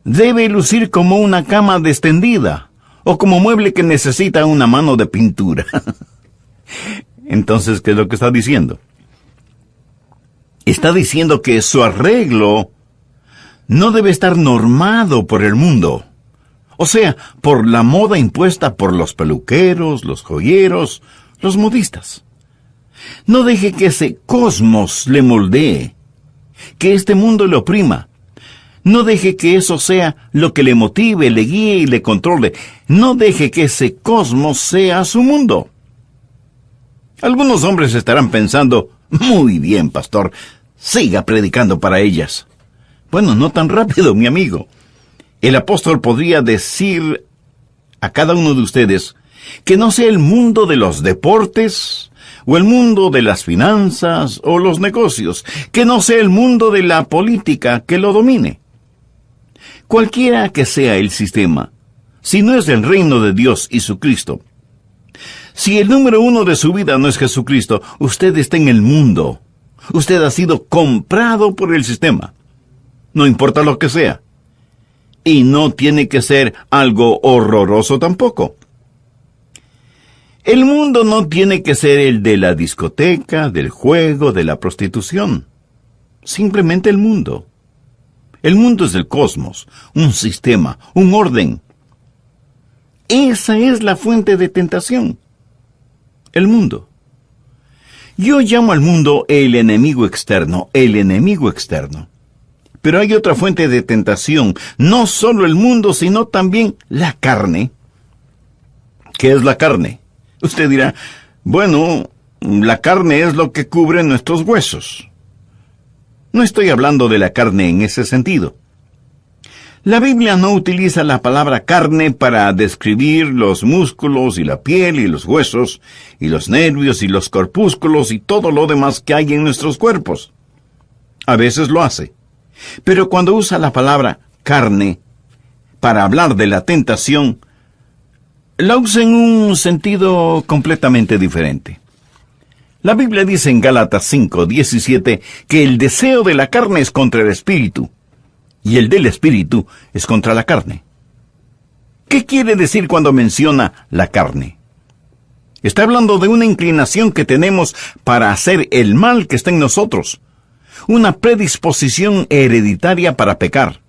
[SPEAKER 1] debe lucir como una cama descendida o como mueble que necesita una mano de pintura. Entonces, ¿qué es lo que está diciendo? Está diciendo que su arreglo no debe estar normado por el mundo. O sea, por la moda impuesta por los peluqueros, los joyeros, los modistas. No deje que ese cosmos le moldee, que este mundo le oprima. No deje que eso sea lo que le motive, le guíe y le controle. No deje que ese cosmos sea su mundo. Algunos hombres estarán pensando, muy bien, pastor, siga predicando para ellas. Bueno, no tan rápido, mi amigo. El apóstol podría decir a cada uno de ustedes que no sea el mundo de los deportes, o el mundo de las finanzas, o los negocios, que no sea el mundo de la política que lo domine. Cualquiera que sea el sistema, si no es del reino de Dios y su Cristo, si el número uno de su vida no es Jesucristo, usted está en el mundo. Usted ha sido comprado por el sistema. No importa lo que sea. y no tiene que ser algo horroroso tampoco. El mundo no tiene que ser el de la discoteca, del juego, de la prostitución. Simplemente el mundo. El mundo es el cosmos, un sistema, un orden. Esa es la fuente de tentación. El mundo. Yo llamo al mundo el enemigo externo, el enemigo externo. Pero hay otra fuente de tentación, no solo el mundo, sino también la carne. ¿Qué es la carne? Usted dirá, bueno, la carne es lo que cubre nuestros huesos. No estoy hablando de la carne en ese sentido. La Biblia no utiliza la palabra carne para describir los músculos y la piel y los huesos y los nervios y los corpúsculos y todo lo demás que hay en nuestros cuerpos. A veces lo hace. Pero cuando usa la palabra carne para hablar de la tentación, la usa en un sentido completamente diferente. La Biblia dice en Gálatas 5:17 que el deseo de la carne es contra el espíritu y el del espíritu es contra la carne. ¿Qué quiere decir cuando menciona la carne? Está hablando de una inclinación que tenemos para hacer el mal que está en nosotros, una predisposición hereditaria para pecar.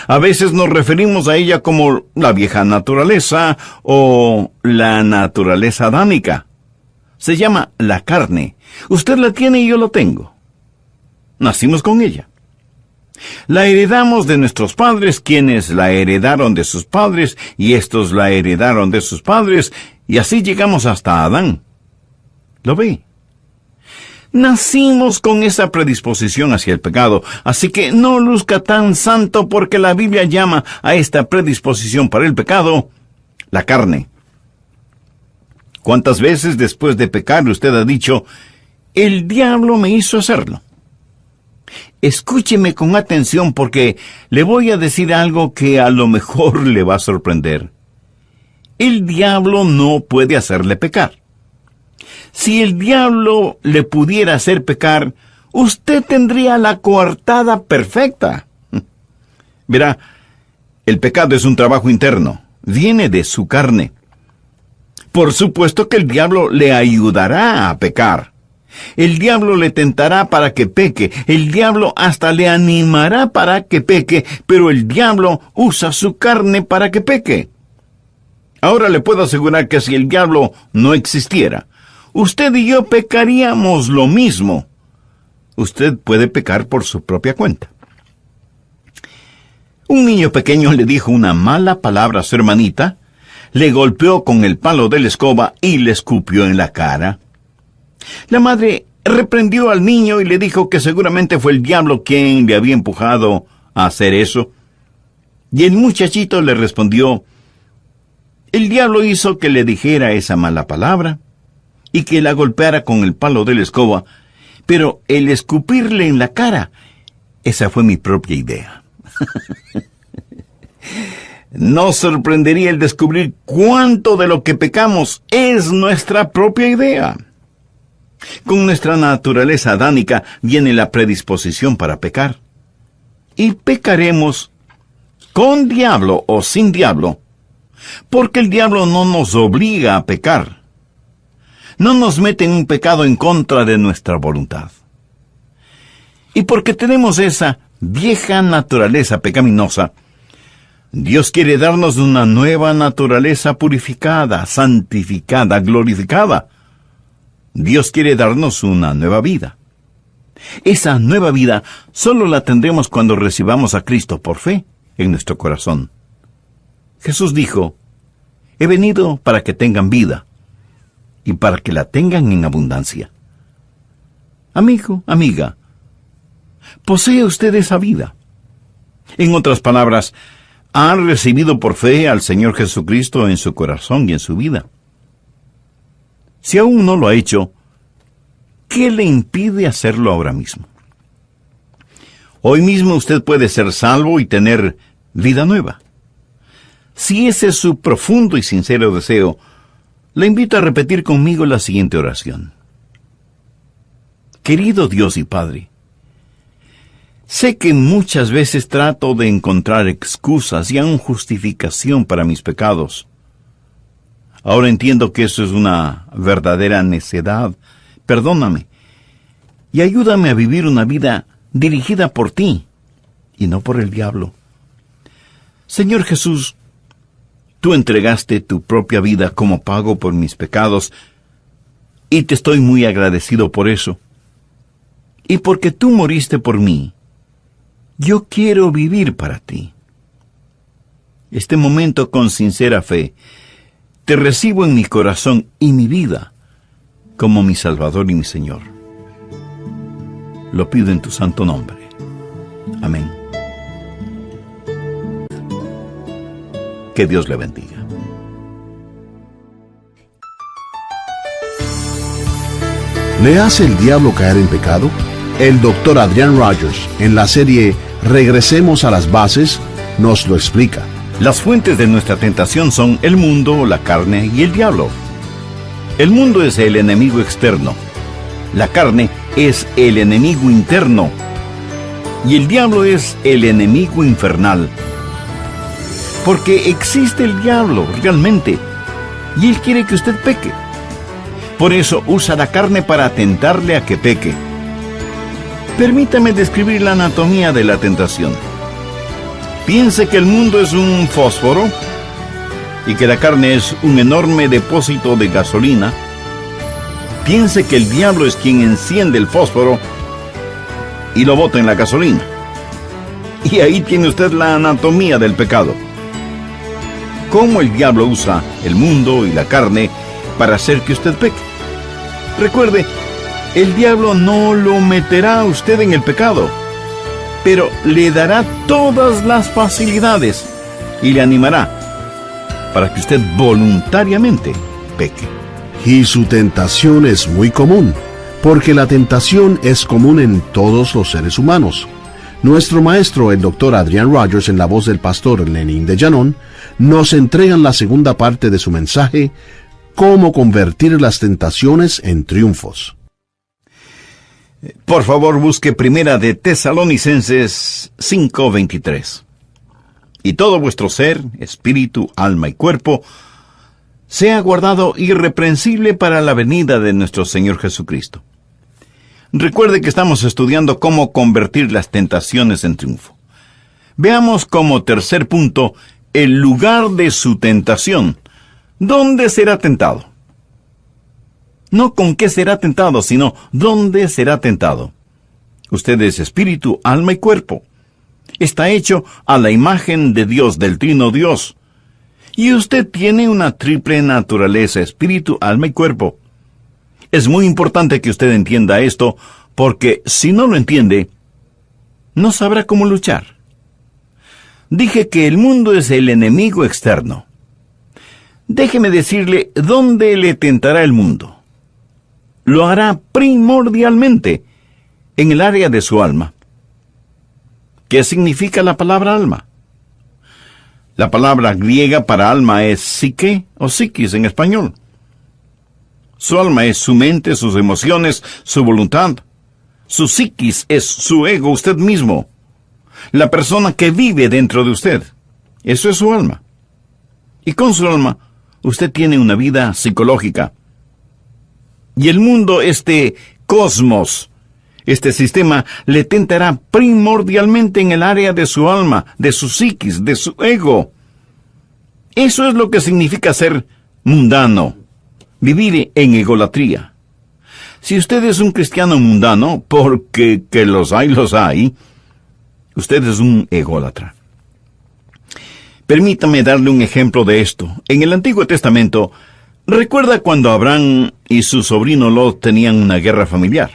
[SPEAKER 1] A veces nos referimos a ella como la vieja naturaleza o la naturaleza adámica. Se llama la carne. Usted la tiene y yo la tengo. Nacimos con ella. La heredamos de nuestros padres, quienes la heredaron de sus padres, y estos la heredaron de sus padres, y así llegamos hasta Adán. ¿Lo ve? Nacimos con esa predisposición hacia el pecado, así que no luzca tan santo porque la Biblia llama a esta predisposición para el pecado la carne. ¿Cuántas veces después de pecar usted ha dicho, el diablo me hizo hacerlo? Escúcheme con atención porque le voy a decir algo que a lo mejor le va a sorprender. El diablo no puede hacerle pecar. Si el diablo le pudiera hacer pecar, usted tendría la coartada perfecta. Verá, el pecado es un trabajo interno, viene de su carne. Por supuesto que el diablo le ayudará a pecar. El diablo le tentará para que peque, el diablo hasta le animará para que peque, pero el diablo usa su carne para que peque. Ahora le puedo asegurar que si el diablo no existiera, usted y yo pecaríamos lo mismo. Usted puede pecar por su propia cuenta. Un niño pequeño le dijo una mala palabra a su hermanita, le golpeó con el palo de la escoba y le escupió en la cara. La madre reprendió al niño y le dijo que seguramente fue el diablo quien le había empujado a hacer eso. Y el muchachito le respondió, el diablo hizo que le dijera esa mala palabra y que la golpeara con el palo de la escoba, pero el escupirle en la cara, esa fue mi propia idea. No sorprendería el descubrir cuánto de lo que pecamos es nuestra propia idea. Con nuestra naturaleza adánica viene la predisposición para pecar. Y pecaremos con diablo o sin diablo, porque el diablo no nos obliga a pecar. No nos mete en un pecado en contra de nuestra voluntad. Y porque tenemos esa vieja naturaleza pecaminosa, Dios quiere darnos una nueva naturaleza purificada, santificada, glorificada. Dios quiere darnos una nueva vida. Esa nueva vida solo la tendremos cuando recibamos a Cristo por fe en nuestro corazón. Jesús dijo, he venido para que tengan vida y para que la tengan en abundancia. Amigo, amiga, ¿posee usted esa vida? En otras palabras, ¿ha recibido por fe al Señor Jesucristo en su corazón y en su vida? Si aún no lo ha hecho, ¿qué le impide hacerlo ahora mismo? Hoy mismo usted puede ser salvo y tener vida nueva. Si ese es su profundo y sincero deseo, le invito a repetir conmigo la siguiente oración. Querido Dios y Padre, Sé que muchas veces trato de encontrar excusas y aún justificación para mis pecados. Ahora entiendo que eso es una verdadera necedad. Perdóname y ayúdame a vivir una vida dirigida por ti y no por el diablo. Señor Jesús, tú entregaste tu propia vida como pago por mis pecados y te estoy muy agradecido por eso. Y porque tú moriste por mí, yo quiero vivir para ti. Este momento con sincera fe, te recibo en mi corazón y mi vida como mi Salvador y mi Señor. Lo pido en tu santo nombre. Amén. Que Dios le bendiga.
[SPEAKER 2] ¿Le hace el diablo caer en pecado? El Dr. Adrian Rogers, en la serie Regresemos a las Bases, nos lo explica.
[SPEAKER 1] Las fuentes de nuestra tentación son el mundo, la carne y el diablo. El mundo es el enemigo externo. La carne es el enemigo interno. Y el diablo es el enemigo infernal. Porque existe el diablo realmente. Y él quiere que usted peque. Por eso usa la carne para tentarle a que peque. Permítame describir la anatomía de la tentación. Piense que el mundo es un fósforo y que la carne es un enorme depósito de gasolina. Piense que el diablo es quien enciende el fósforo y lo bota en la gasolina. Y ahí tiene usted la anatomía del pecado. Cómo el diablo usa el mundo y la carne para hacer que usted peque. Recuerde, el diablo no lo meterá a usted en el pecado, pero le dará todas las facilidades y le animará para que usted voluntariamente peque.
[SPEAKER 2] Y su tentación es muy común, porque la tentación es común en todos los seres humanos. Nuestro maestro, el Dr. Adrian Rogers, en la voz del pastor Lenín de Llanón, nos entregan la segunda parte de su mensaje, Cómo convertir las tentaciones en triunfos.
[SPEAKER 1] Por favor, busque Primera de Tesalonicenses 5:23. Y todo vuestro ser, espíritu, alma y cuerpo, sea guardado irreprensible para la venida de nuestro Señor Jesucristo. Recuerde que estamos estudiando cómo convertir las tentaciones en triunfo. Veamos como tercer punto el lugar de su tentación. ¿Dónde será tentado? No con qué será tentado, sino dónde será tentado. Usted es espíritu, alma y cuerpo. Está hecho a la imagen de Dios, del Trino Dios. Y usted tiene una triple naturaleza, espíritu, alma y cuerpo. Es muy importante que usted entienda esto, porque si no lo entiende, no sabrá cómo luchar. Dije que el mundo es el enemigo externo. Déjeme decirle dónde le tentará el mundo. Lo hará primordialmente en el área de su alma. ¿Qué significa la palabra alma? La palabra griega para alma es psique o psiquis en español. Su alma es su mente, sus emociones, su voluntad. Su psiquis es su ego, usted mismo. La persona que vive dentro de usted. Eso es su alma. Y con su alma, usted tiene una vida psicológica. Y el mundo, este cosmos, este sistema, le tentará primordialmente en el área de su alma, de su psiquis, de su ego. Eso es lo que significa ser mundano, vivir en egolatría. Si usted es un cristiano mundano, porque que los hay, usted es un ególatra. Permítame darle un ejemplo de esto. En el Antiguo Testamento, recuerda cuando Abraham y su sobrino Lot tenían una guerra familiar.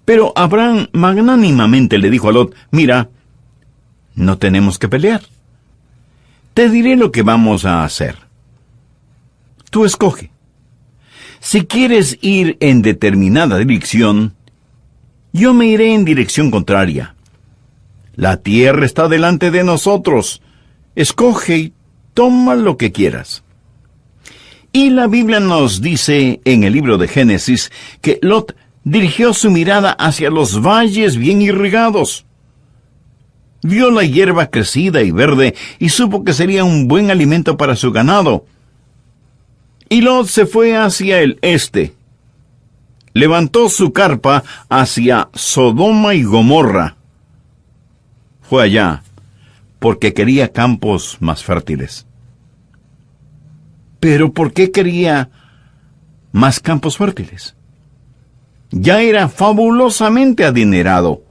[SPEAKER 1] Pero Abraham magnánimamente le dijo a Lot, mira, no tenemos que pelear. Te diré lo que vamos a hacer. Tú escoge. Si quieres ir en determinada dirección, yo me iré en dirección contraria. La tierra está delante de nosotros. Escoge y toma lo que quieras. Y la Biblia nos dice en el libro de Génesis que Lot dirigió su mirada hacia los valles bien irrigados. Vio la hierba crecida y verde y supo que sería un buen alimento para su ganado. Y Lot se fue hacia el este. Levantó su carpa hacia Sodoma y Gomorra. Fue allá porque quería campos más fértiles. ¿Pero por qué quería más campos fértiles? Ya era fabulosamente adinerado,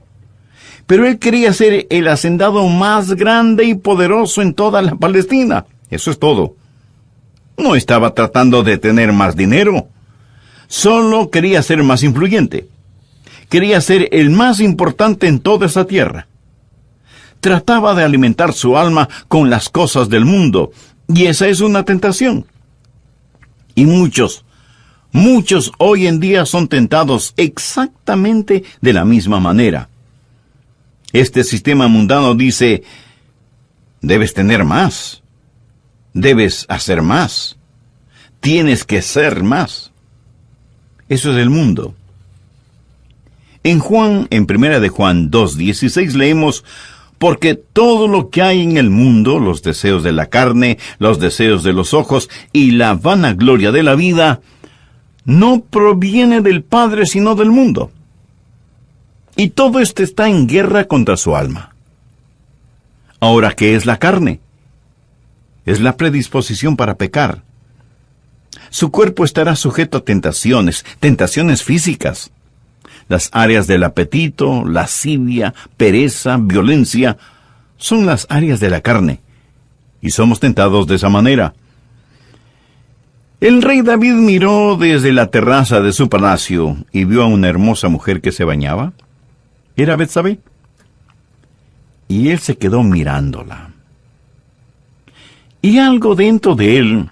[SPEAKER 1] pero él quería ser el hacendado más grande y poderoso en toda la Palestina. Eso es todo. No estaba tratando de tener más dinero. Solo quería ser más influyente. Quería ser el más importante en toda esa tierra. Trataba de alimentar su alma con las cosas del mundo, y esa es una tentación. Y muchos hoy en día son tentados exactamente de la misma manera. Este sistema mundano dice, debes tener más, debes hacer más, tienes que ser más. Eso es el mundo. En Primera de Juan 2:16 leemos, porque todo lo que hay en el mundo, los deseos de la carne, los deseos de los ojos y la vanagloria de la vida, no proviene del Padre sino del mundo. Y todo esto está en guerra contra su alma. Ahora, ¿qué es la carne? Es la predisposición para pecar. Su cuerpo estará sujeto a tentaciones físicas. Las áreas del apetito, lascivia, pereza, violencia, son las áreas de la carne. Y somos tentados de esa manera. El rey David miró desde la terraza de su palacio y vio a una hermosa mujer que se bañaba. Era Betsabé. Y él se quedó mirándola. Y algo dentro de él,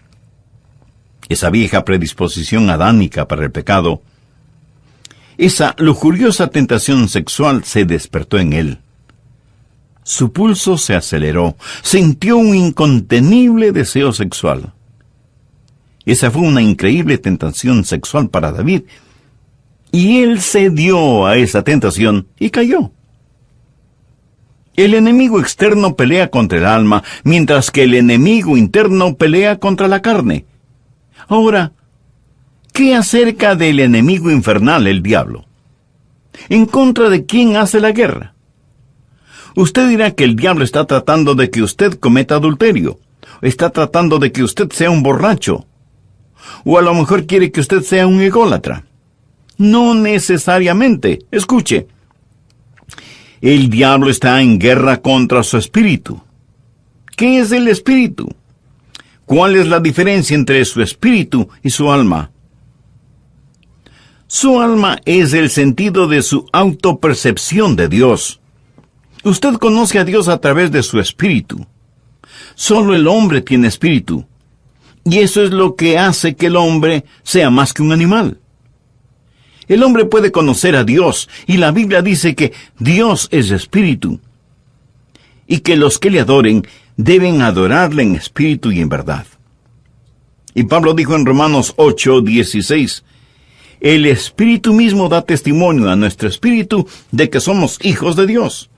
[SPEAKER 1] esa vieja predisposición adánica para el pecado, esa lujuriosa tentación sexual se despertó en él. Su pulso se aceleró, sintió un incontenible deseo sexual. Esa fue una increíble tentación sexual para David, y él cedió a esa tentación y cayó. El enemigo externo pelea contra el alma, mientras que el enemigo interno pelea contra la carne. Ahora, ¿qué acerca del enemigo infernal, el diablo? ¿En contra de quién hace la guerra? Usted dirá que el diablo está tratando de que usted cometa adulterio, está tratando de que usted sea un borracho, o a lo mejor quiere que usted sea un ególatra. No necesariamente. Escuche. El diablo está en guerra contra su espíritu. ¿Qué es el espíritu? ¿Cuál es la diferencia entre su espíritu y su alma? Su alma es el sentido de su autopercepción de Dios. Usted conoce a Dios a través de su espíritu. Solo el hombre tiene espíritu. Y eso es lo que hace que el hombre sea más que un animal. El hombre puede conocer a Dios, y la Biblia dice que Dios es espíritu, y que los que le adoren deben adorarle en espíritu y en verdad. Y Pablo dijo en Romanos 8:16, el espíritu mismo da testimonio a nuestro espíritu de que somos hijos de Dios.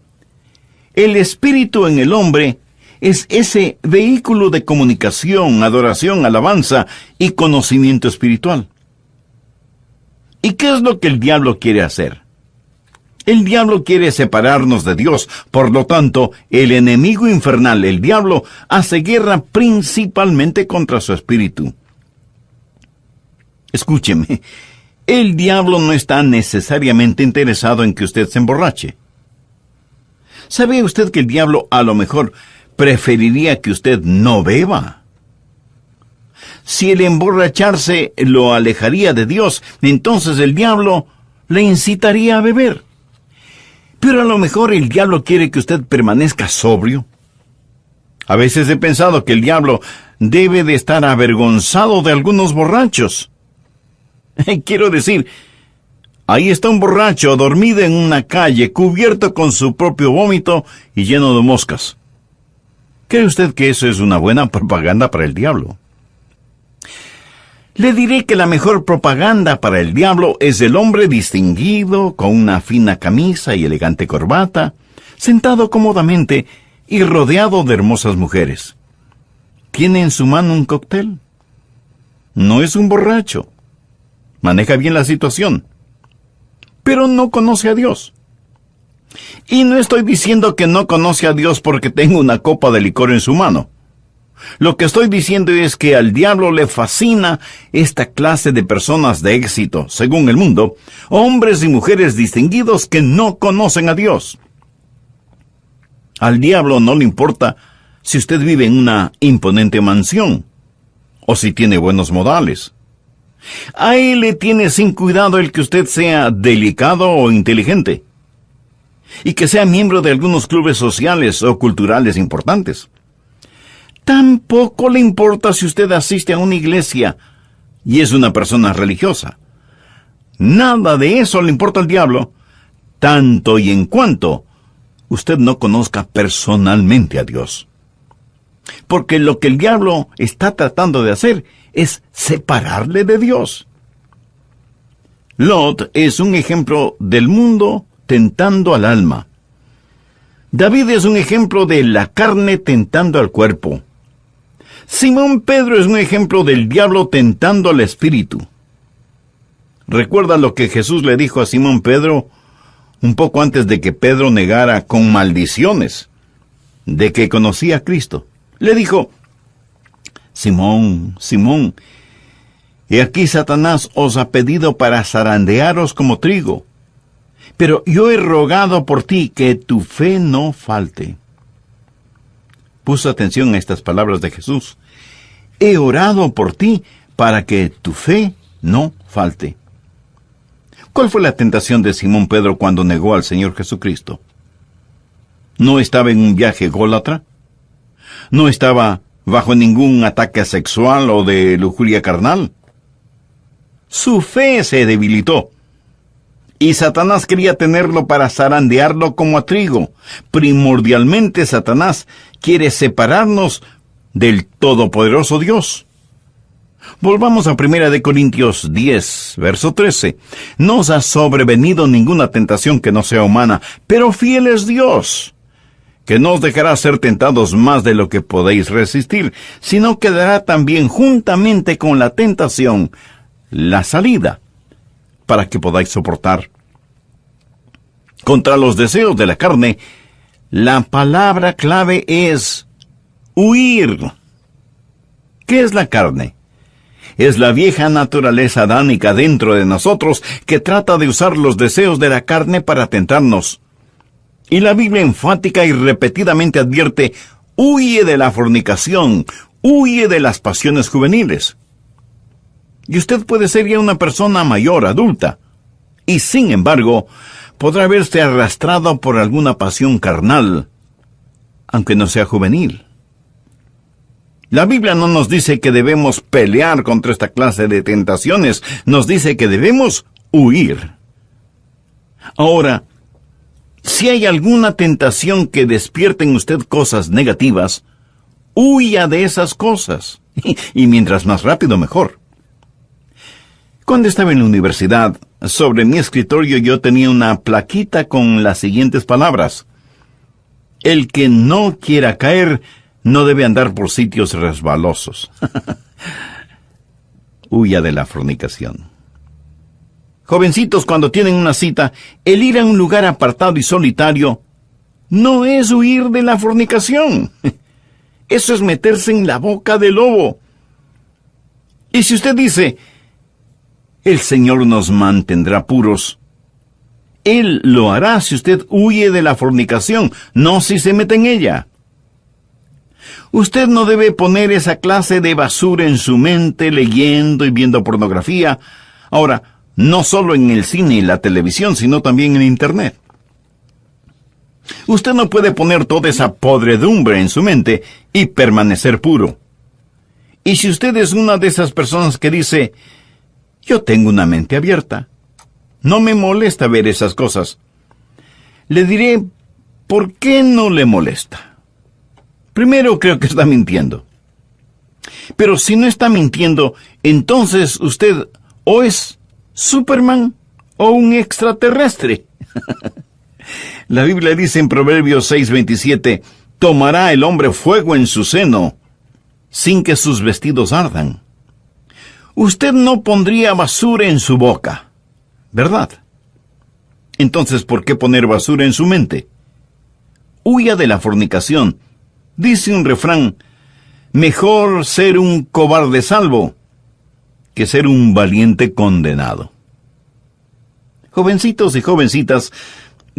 [SPEAKER 1] El espíritu en el hombre es ese vehículo de comunicación, adoración, alabanza y conocimiento espiritual. ¿Y qué es lo que el diablo quiere hacer? El diablo quiere separarnos de Dios. Por lo tanto, el enemigo infernal, el diablo, hace guerra principalmente contra su espíritu. Escúcheme, el diablo no está necesariamente interesado en que usted se emborrache. ¿Sabe usted que el diablo a lo mejor preferiría que usted no beba? Si el emborracharse lo alejaría de Dios, entonces el diablo le incitaría a beber. Pero a lo mejor el diablo quiere que usted permanezca sobrio. A veces he pensado que el diablo debe de estar avergonzado de algunos borrachos. Quiero decir, ahí está un borracho dormido en una calle, cubierto con su propio vómito y lleno de moscas. ¿Cree usted que eso es una buena propaganda para el diablo? Le diré que la mejor propaganda para el diablo es el hombre distinguido, con una fina camisa y elegante corbata, sentado cómodamente y rodeado de hermosas mujeres. ¿Tiene en su mano un cóctel? No es un borracho. Maneja bien la situación. Pero no conoce a Dios. Y no estoy diciendo que no conoce a Dios porque tenga una copa de licor en su mano. Lo que estoy diciendo es que al diablo le fascina esta clase de personas de éxito, según el mundo, hombres y mujeres distinguidos que no conocen a Dios. Al diablo no le importa si usted vive en una imponente mansión o si tiene buenos modales. A él le tiene sin cuidado el que usted sea delicado o inteligente y que sea miembro de algunos clubes sociales o culturales importantes. Tampoco le importa si usted asiste a una iglesia y es una persona religiosa. Nada de eso le importa al diablo, tanto y en cuanto usted no conozca personalmente a Dios. Porque lo que el diablo está tratando de hacer es separarle de Dios. Lot es un ejemplo del mundo tentando al alma. David es un ejemplo de la carne tentando al cuerpo. Simón Pedro es un ejemplo del diablo tentando al espíritu. ¿Recuerda lo que Jesús le dijo a Simón Pedro un poco antes de que Pedro negara con maldiciones de que conocía a Cristo? Le dijo: Simón, Simón, he aquí Satanás os ha pedido para zarandearos como trigo, pero yo he rogado por ti que tu fe no falte. Puso atención a estas palabras de Jesús. He orado por ti para que tu fe no falte. ¿Cuál fue la tentación de Simón Pedro cuando negó al Señor Jesucristo? ¿No estaba en un viaje ególatra? ¿No estaba bajo ningún ataque sexual o de lujuria carnal? Su fe se debilitó. Y Satanás quería tenerlo para zarandearlo como a trigo. Primordialmente, Satanás quiere separarnos del todopoderoso Dios. Volvamos a 1 Corintios 10, verso 13. No os ha sobrevenido ninguna tentación que no sea humana, pero fiel es Dios, que no os dejará ser tentados más de lo que podéis resistir, sino que dará también juntamente con la tentación la salida, para que podáis soportar. Contra los deseos de la carne, la palabra clave es huir. ¿Qué es la carne? Es la vieja naturaleza adánica dentro de nosotros que trata de usar los deseos de la carne para tentarnos. Y la Biblia enfática y repetidamente advierte: huye de la fornicación, huye de las pasiones juveniles. Y usted puede ser ya una persona mayor, adulta, y sin embargo, podrá verse arrastrado por alguna pasión carnal, aunque no sea juvenil. La Biblia no nos dice que debemos pelear contra esta clase de tentaciones, nos dice que debemos huir. Ahora, si hay alguna tentación que despierte en usted cosas negativas, huya de esas cosas, y mientras más rápido mejor. Cuando estaba en la universidad, sobre mi escritorio yo tenía una plaquita con las siguientes palabras: el que no quiera caer no debe andar por sitios resbalosos. Huya de la fornicación. Jovencitos, cuando tienen una cita, el ir a un lugar apartado y solitario no es huir de la fornicación. Eso es meterse en la boca del lobo. Y si usted dice: el Señor nos mantendrá puros, Él lo hará si usted huye de la fornicación, no si se mete en ella. Usted no debe poner esa clase de basura en su mente leyendo y viendo pornografía. Ahora, no solo en el cine y la televisión, sino también en Internet. Usted no puede poner toda esa podredumbre en su mente y permanecer puro. Y si usted es una de esas personas que dice: yo tengo una mente abierta, no me molesta ver esas cosas, le diré por qué no le molesta. Primero, creo que está mintiendo. Pero si no está mintiendo, entonces usted o es Superman o un extraterrestre. La Biblia dice en Proverbios 6:27, tomará el hombre fuego en su seno, sin que sus vestidos ardan. Usted no pondría basura en su boca, ¿verdad? Entonces, ¿por qué poner basura en su mente? Huya de la fornicación. Dice un refrán, mejor ser un cobarde salvo que ser un valiente condenado. Jovencitos y jovencitas,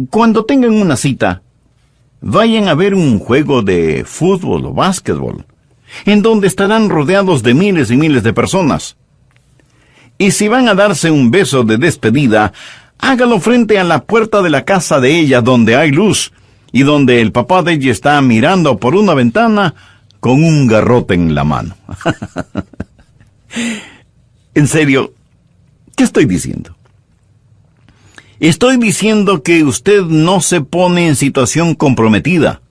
[SPEAKER 1] cuando tengan una cita, vayan a ver un juego de fútbol o básquetbol, en donde estarán rodeados de miles y miles de personas. Y si van a darse un beso de despedida, hágalo frente a la puerta de la casa de ella, donde hay luz, y donde el papá de ella está mirando por una ventana con un garrote en la mano. En serio, ¿qué estoy diciendo? Estoy diciendo que usted no se pone en situación comprometida.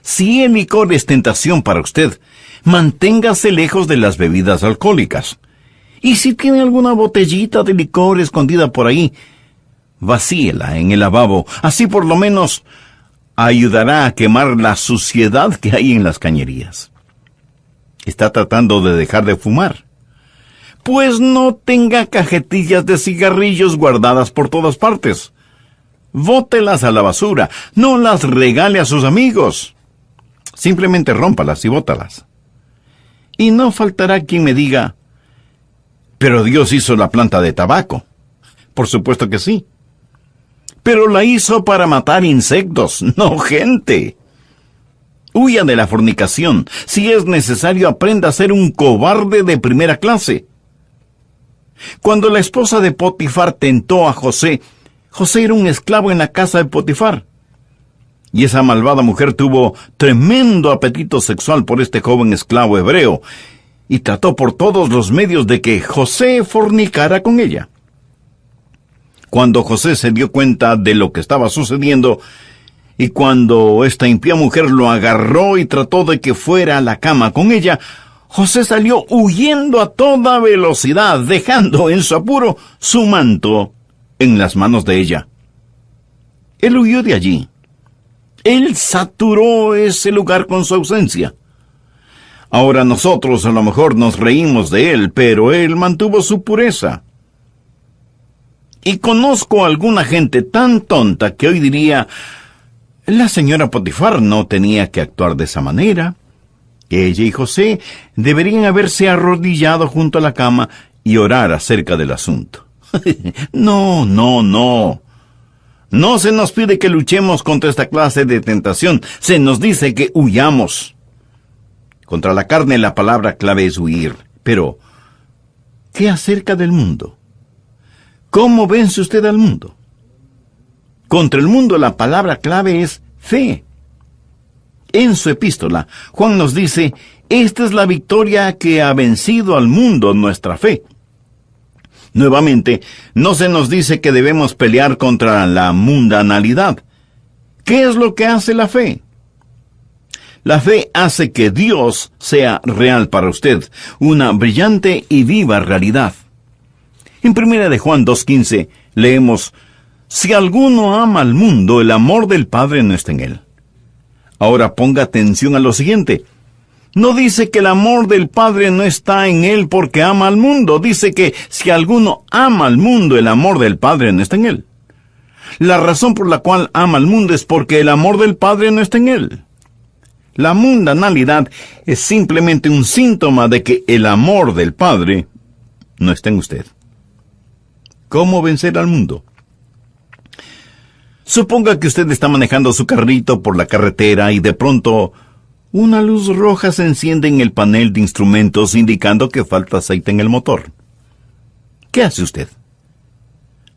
[SPEAKER 1] Si el licor es tentación para usted, manténgase lejos de las bebidas alcohólicas. Y si tiene alguna botellita de licor escondida por ahí, vacíela en el lavabo. Así por lo menos ayudará a quemar la suciedad que hay en las cañerías. ¿Está tratando de dejar de fumar? Pues no tenga cajetillas de cigarrillos guardadas por todas partes. Bótelas a la basura, no las regale a sus amigos. Simplemente rómpalas y bótalas. Y no faltará quien me diga, pero Dios hizo la planta de tabaco. Por supuesto que sí. Pero la hizo para matar insectos, no gente. Huya de la fornicación. Si es necesario, aprenda a ser un cobarde de primera clase. Cuando la esposa de Potifar tentó a José, José era un esclavo en la casa de Potifar. Y esa malvada mujer tuvo tremendo apetito sexual por este joven esclavo hebreo, y trató por todos los medios de que José fornicara con ella. Cuando José se dio cuenta de lo que estaba sucediendo, y cuando esta impía mujer lo agarró y trató de que fuera a la cama con ella, José salió huyendo a toda velocidad, dejando en su apuro su manto en las manos de ella. Él huyó de allí. Él saturó ese lugar con su ausencia. Ahora nosotros a lo mejor nos reímos de él, pero él mantuvo su pureza. Y conozco a alguna gente tan tonta que hoy diría, la señora Potifar no tenía que actuar de esa manera. Ella y José deberían haberse arrodillado junto a la cama y orar acerca del asunto. No. No se nos pide que luchemos contra esta clase de tentación. Se nos dice que huyamos. Contra la carne la palabra clave es huir. Pero, ¿qué acerca del mundo? ¿Cómo vence usted al mundo? Contra el mundo la palabra clave es fe. En su epístola, Juan nos dice, esta es la victoria que ha vencido al mundo, nuestra fe. Nuevamente, no se nos dice que debemos pelear contra la mundanalidad. ¿Qué es lo que hace la fe? La fe hace que Dios sea real para usted, una brillante y viva realidad. En 1 de Juan 2:15 leemos, si alguno ama al mundo, el amor del Padre no está en él. Ahora ponga atención a lo siguiente. No dice que el amor del Padre no está en él porque ama al mundo. Dice que si alguno ama al mundo, el amor del Padre no está en él. La razón por la cual ama al mundo es porque el amor del Padre no está en él. La mundanalidad es simplemente un síntoma de que el amor del Padre no está en usted. ¿Cómo vencer al mundo? Suponga que usted está manejando su carrito por la carretera y de pronto una luz roja se enciende en el panel de instrumentos indicando que falta aceite en el motor. ¿Qué hace usted?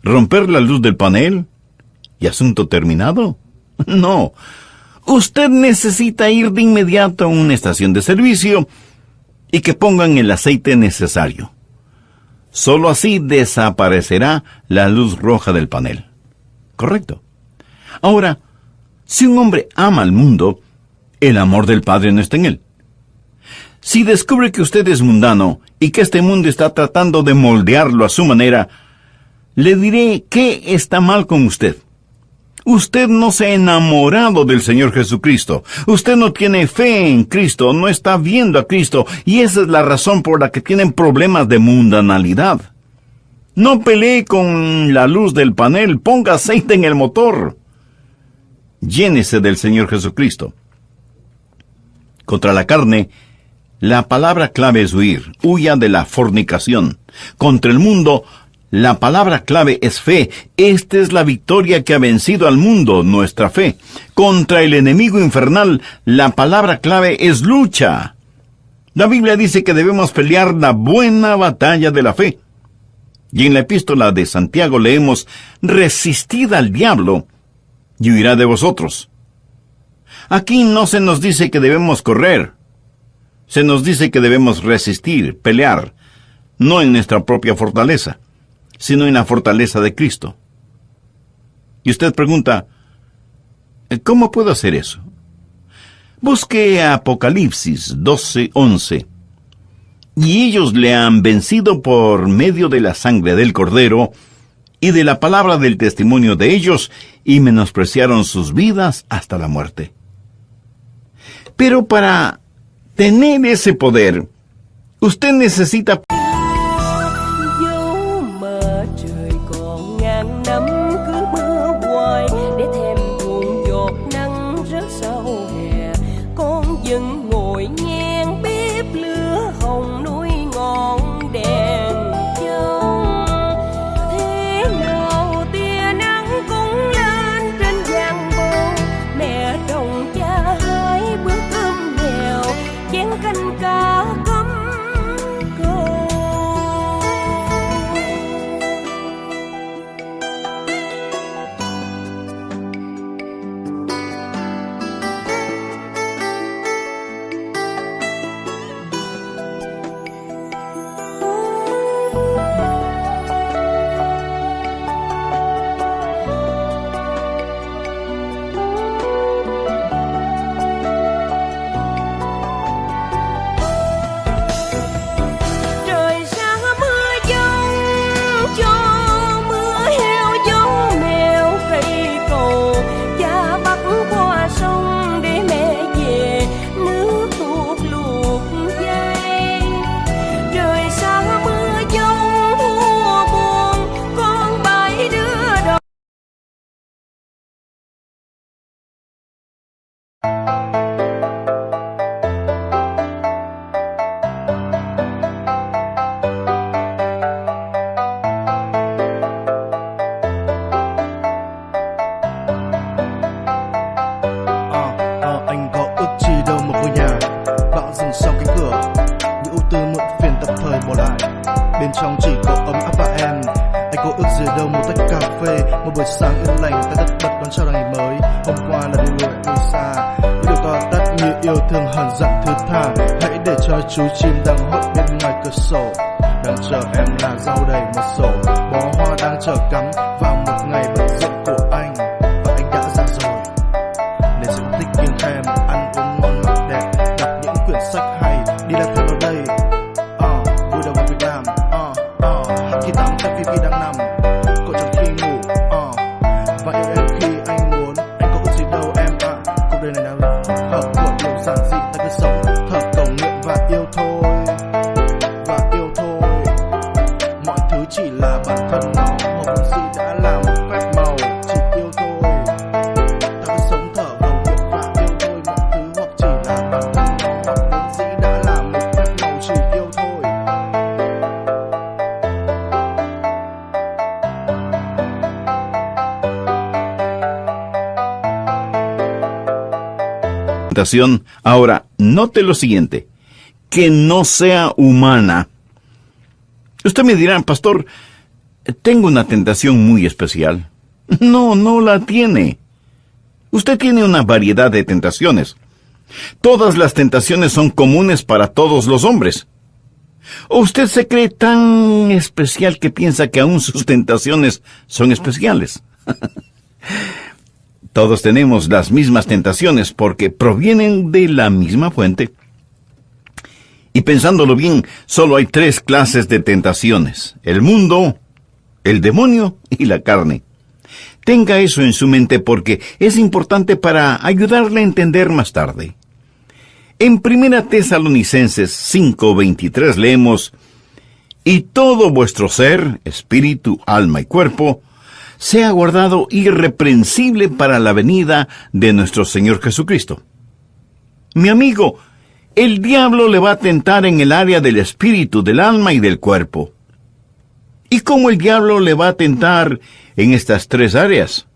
[SPEAKER 1] ¿Romper la luz del panel? ¿Y asunto terminado? No. Usted necesita ir de inmediato a una estación de servicio y que pongan el aceite necesario. Solo así desaparecerá la luz roja del panel. ¿Correcto? Ahora, si un hombre ama al mundo, el amor del Padre no está en él. Si descubre que usted es mundano y que este mundo está tratando de moldearlo a su manera, le diré qué está mal con usted. Usted no se ha enamorado del Señor Jesucristo. Usted no tiene fe en Cristo, no está viendo a Cristo, y esa es la razón por la que tienen problemas de mundanalidad. No pelee con la luz del panel, ponga aceite en el motor. Llénese del Señor Jesucristo. Contra la carne, la palabra clave es huir. Huya de la fornicación. Contra el mundo, la palabra clave es fe. Esta es la victoria que ha vencido al mundo, nuestra fe. Contra el enemigo infernal, la palabra clave es lucha. La Biblia dice que debemos pelear la buena batalla de la fe. Y en la epístola de Santiago leemos, resistid al diablo, y huirá de vosotros. Aquí no se nos dice que debemos correr. Se nos dice que debemos resistir, pelear, no en nuestra propia fortaleza, sino en la fortaleza de Cristo. Y usted pregunta, ¿cómo puedo hacer eso? Busque Apocalipsis 12:11. Y ellos le han vencido por medio de la sangre del Cordero y de la palabra del testimonio de ellos, y menospreciaron sus vidas hasta la muerte. Pero para tener ese poder, usted necesita...
[SPEAKER 3] Trong chỉ có ấm áp và em. Anh có ước gì đâu một tách cà phê, một buổi sáng yên lành ta tất bật đón chào ngày mới. Hôm qua là đi lùi đi xa, những điều to tát như yêu thương hằn dặn thứ tha. Hãy để cho chú chim đang hót bên ngoài cửa sổ, đang chờ em là rau đầy một sổ. Bó hoa đang chờ cắm vào một ngày bận rộn của anh, và anh đã ra rồi. Nên sẽ thích yên em, ăn uống ngon mặc đẹp, đọc những quyển sách hay, đi lang thang ở đây. Vui đầu việc làm. Khi tắm tại vì đang nằm cậu trong khi ngủ và yêu em khi anh muốn. Anh có ước gì đâu em ạ, cuộc đời này là hợp của điều giản dị. Ta cứ sống thật cầu nguyện và yêu thôi, mọi thứ chỉ là bản thân nó, hoặc vốn dĩ đã là một phép màu, chỉ yêu thôi. Ta cứ sống thở cầu nguyện và yêu thôi, mọi thứ hoặc chỉ là bản thân nó, hoặc vốn dĩ đã là một phép màu, chỉ yêu thôi.
[SPEAKER 1] Ahora, note lo siguiente, que no sea humana. Usted me dirá, pastor, tengo una tentación muy especial. No, no la tiene. Usted tiene una variedad de tentaciones. Todas las tentaciones son comunes para todos los hombres. ¿O usted se cree tan especial que piensa que aún sus tentaciones son especiales? Todos tenemos las mismas tentaciones porque provienen de la misma fuente. Y pensándolo bien, solo hay 3 clases de tentaciones: el mundo, el demonio y la carne. Tenga eso en su mente porque es importante para ayudarle a entender más tarde. En 1 Tesalonicenses 5:23 leemos: y todo vuestro ser, espíritu, alma y cuerpo, sea guardado irreprensible para la venida de nuestro Señor Jesucristo. Mi amigo, el diablo le va a tentar en el área del espíritu, del alma y del cuerpo. ¿Y cómo el diablo le va a tentar en estas 3 áreas?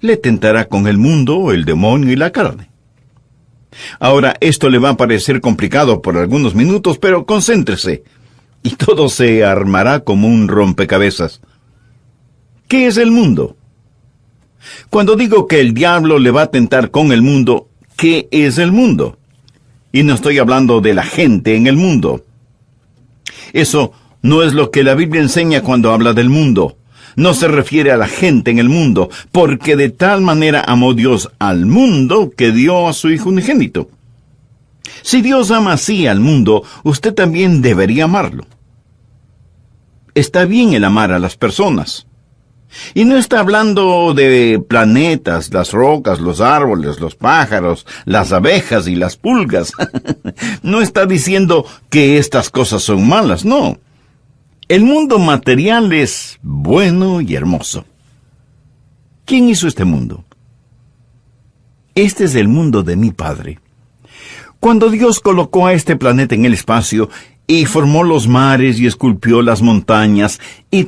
[SPEAKER 1] Le tentará con el mundo, el demonio y la carne. Ahora, esto le va a parecer complicado por algunos minutos, pero concéntrese, y todo se armará como un rompecabezas. ¿Qué es el mundo? Cuando digo que el diablo le va a tentar con el mundo, ¿qué es el mundo? Y no estoy hablando de la gente en el mundo. Eso no es lo que la Biblia enseña cuando habla del mundo. No se refiere a la gente en el mundo, porque de tal manera amó Dios al mundo que dio a su Hijo unigénito. Si Dios ama así al mundo, usted también debería amarlo. Está bien el amar a las personas. Y no está hablando de planetas, las rocas, los árboles, los pájaros, las abejas y las pulgas. No está diciendo que estas cosas son malas, no. El mundo material es bueno y hermoso. ¿Quién hizo este mundo? Este es el mundo de mi Padre. Cuando Dios colocó a este planeta en el espacio y formó los mares y esculpió las montañas y